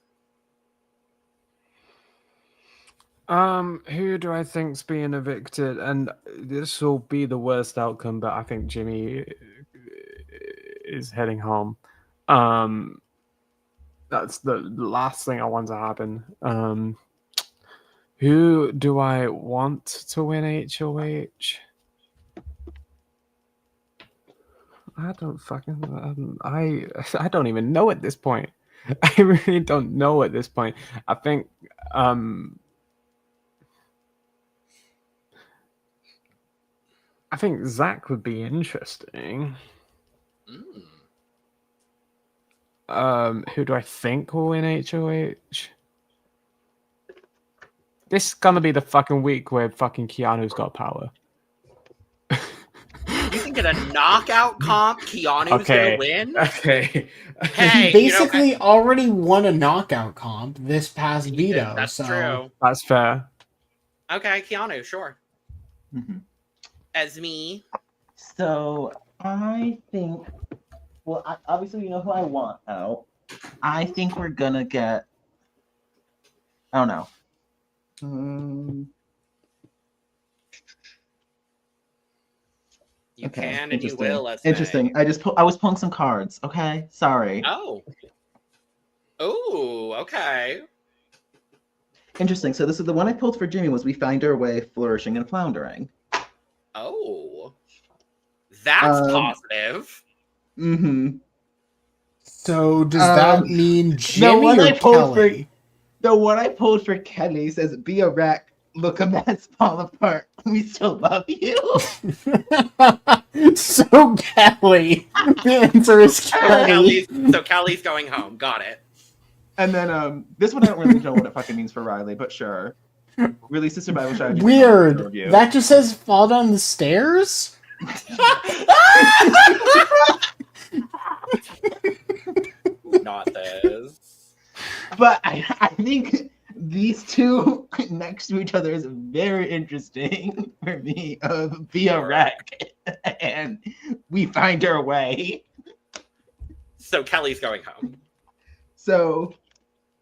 S4: Who do I think's being evicted? And this will be the worst outcome, but I think Jimmy is heading home. That's the last thing I want to happen. Who do I want to win HOH? I don't fucking... I don't even know at this point. I really don't know at this point. I think... I think Zach would be interesting. Who do I think will win HOH? This is gonna be the fucking week where fucking Keanu's got power.
S2: You think in a knockout comp, Keanu's going to win?
S4: Okay.
S2: Hey,
S1: He basically already won a knockout comp this past Veto.
S2: That's
S1: so.
S2: true.
S4: That's fair.
S2: Okay, Keanu, sure.
S3: Mm-hmm.
S2: Esme.
S3: So I think, well, obviously you know who I want out. I think we're gonna get, I don't know.
S2: You can and you will. Esme.
S3: Interesting. I was pulling some cards. Okay, sorry.
S2: Oh. Oh, okay.
S3: Interesting. So this is the one I pulled for Jimmy. Was we find our way flourishing and floundering?
S2: Oh, that's positive.
S3: Mm-hmm.
S1: So does that mean Jimmy or Kelly?
S3: The one I pulled for Kelly says, "Be a wreck, look a mess, fall apart. We still love you."
S1: So Kelly, the answer is Kelly.
S2: So Kelly's going home. Got it.
S3: And then this one I don't really know what it fucking means for Riley, but sure. Release the survival strategy.
S1: Weird. That just says fall down the stairs?
S2: Not this.
S3: But I think these two next to each other is very interesting for me. Be a wreck and we find our way.
S2: So Kelly's going home.
S3: So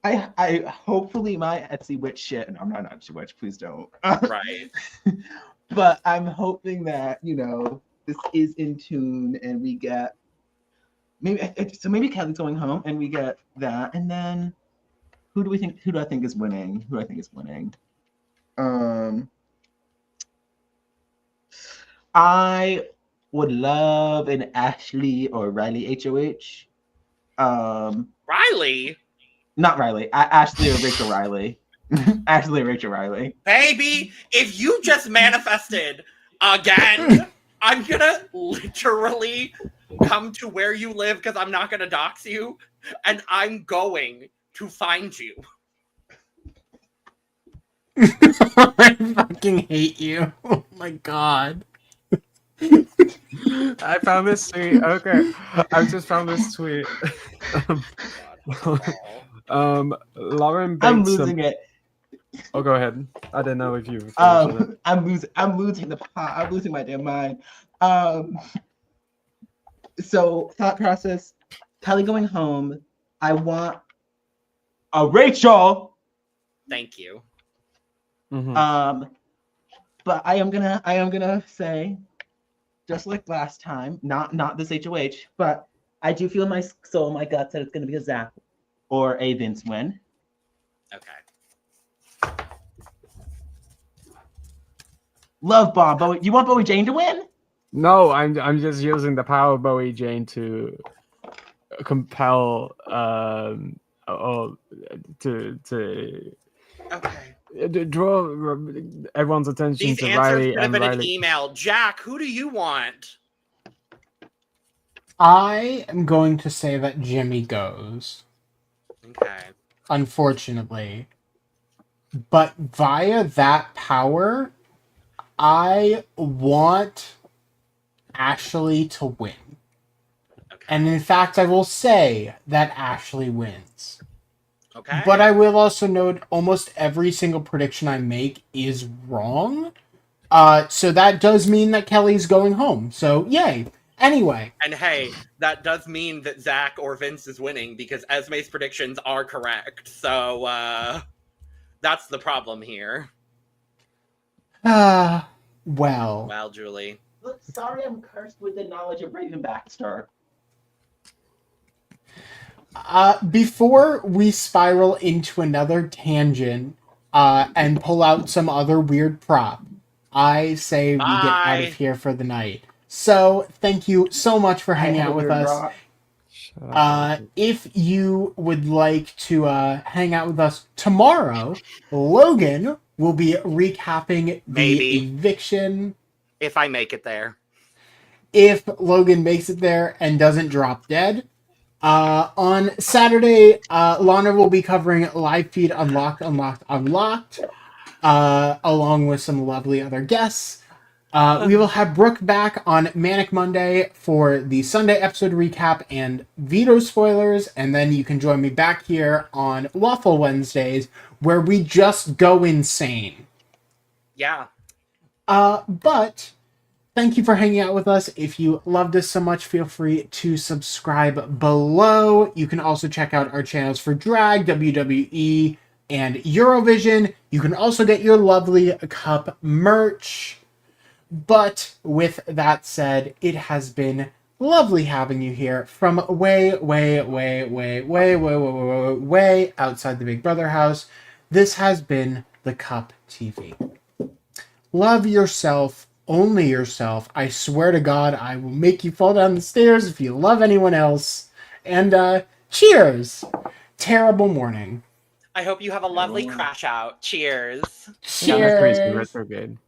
S3: I hopefully my Etsy witch shit. No, I'm not Etsy witch. Please don't.
S2: Right.
S3: But I'm hoping that this is in tune and we get maybe Kelly's going home and we get that, and then who do I think is winning? I would love an Ashley or Riley HOH.
S2: Riley?
S3: Not Riley. Ashley or Rachel Riley. Ashley or Rachel Riley.
S2: Baby, if you just manifested again, I'm gonna literally come to where you live because I'm not gonna dox you, and I'm going to find you.
S1: I fucking hate you. Oh my god.
S4: I found this tweet. Okay. I just found this tweet. Lauren Bates.
S3: I'm losing it.
S4: Oh, go ahead. I didn't know if you.
S3: I'm losing the plot. I'm losing my damn mind. So thought process. Kelly going home. I want a Rachel.
S2: Thank you.
S4: Mm-hmm.
S3: But I am gonna say, just like last time, not this HOH, but I do feel in my soul, my gut that it's gonna be a Zach or a Vince win.
S2: Okay.
S3: Love Bob Bowie. You want Bowie Jane to win?
S4: No, I'm just using the power of Bowie Jane to compel to
S2: Okay.
S4: draw everyone's attention
S2: These
S4: to
S2: answers
S4: Riley
S2: could have
S4: and
S2: been an
S4: Riley.
S2: email. Jack, who do you want?
S1: I am going to say that Jimmy goes,
S2: Okay.
S1: unfortunately. But via that power, I want Ashley to win.
S2: Okay.
S1: And in fact, I will say that Ashley wins.
S2: Okay.
S1: But I will also note almost every single prediction I make is wrong. So that does mean that Kelly's going home. So yay. Anyway.
S2: And hey, that does mean that Zach or Vince is winning because Esme's predictions are correct. So that's the problem here.
S1: Well.
S2: Well, Julie.
S3: Look, sorry I'm cursed with the knowledge of Raven Baxter.
S1: Before we spiral into another tangent and pull out some other weird prop, I say we get out
S2: Bye.
S1: of here for the night. So, thank you so much for hanging out with us. If you would like to hang out with us tomorrow, Logan will be recapping the eviction.
S2: If I make it there.
S1: If Logan makes it there and doesn't drop dead. On Saturday, Lana will be covering live feed Unlocked, along with some lovely other guests. We will have Brooke back on Manic Monday for the Sunday episode recap and Veto spoilers, and then you can join me back here on Waffle Wednesdays, where we just go insane.
S2: Yeah.
S1: But thank you for hanging out with us. If you loved us so much, feel free to subscribe below. You can also check out our channels for Drag, WWE, and Eurovision. You can also get your lovely cup merch. But with that said, it has been lovely having you here from way outside the Big Brother house. This has been the Cup TV. Love yourself, only yourself. I swear to God, I will make you fall down the stairs if you love anyone else. And cheers! Terrible morning.
S2: I hope you have a lovely crash out. Cheers.
S1: Cheers.
S4: That's good.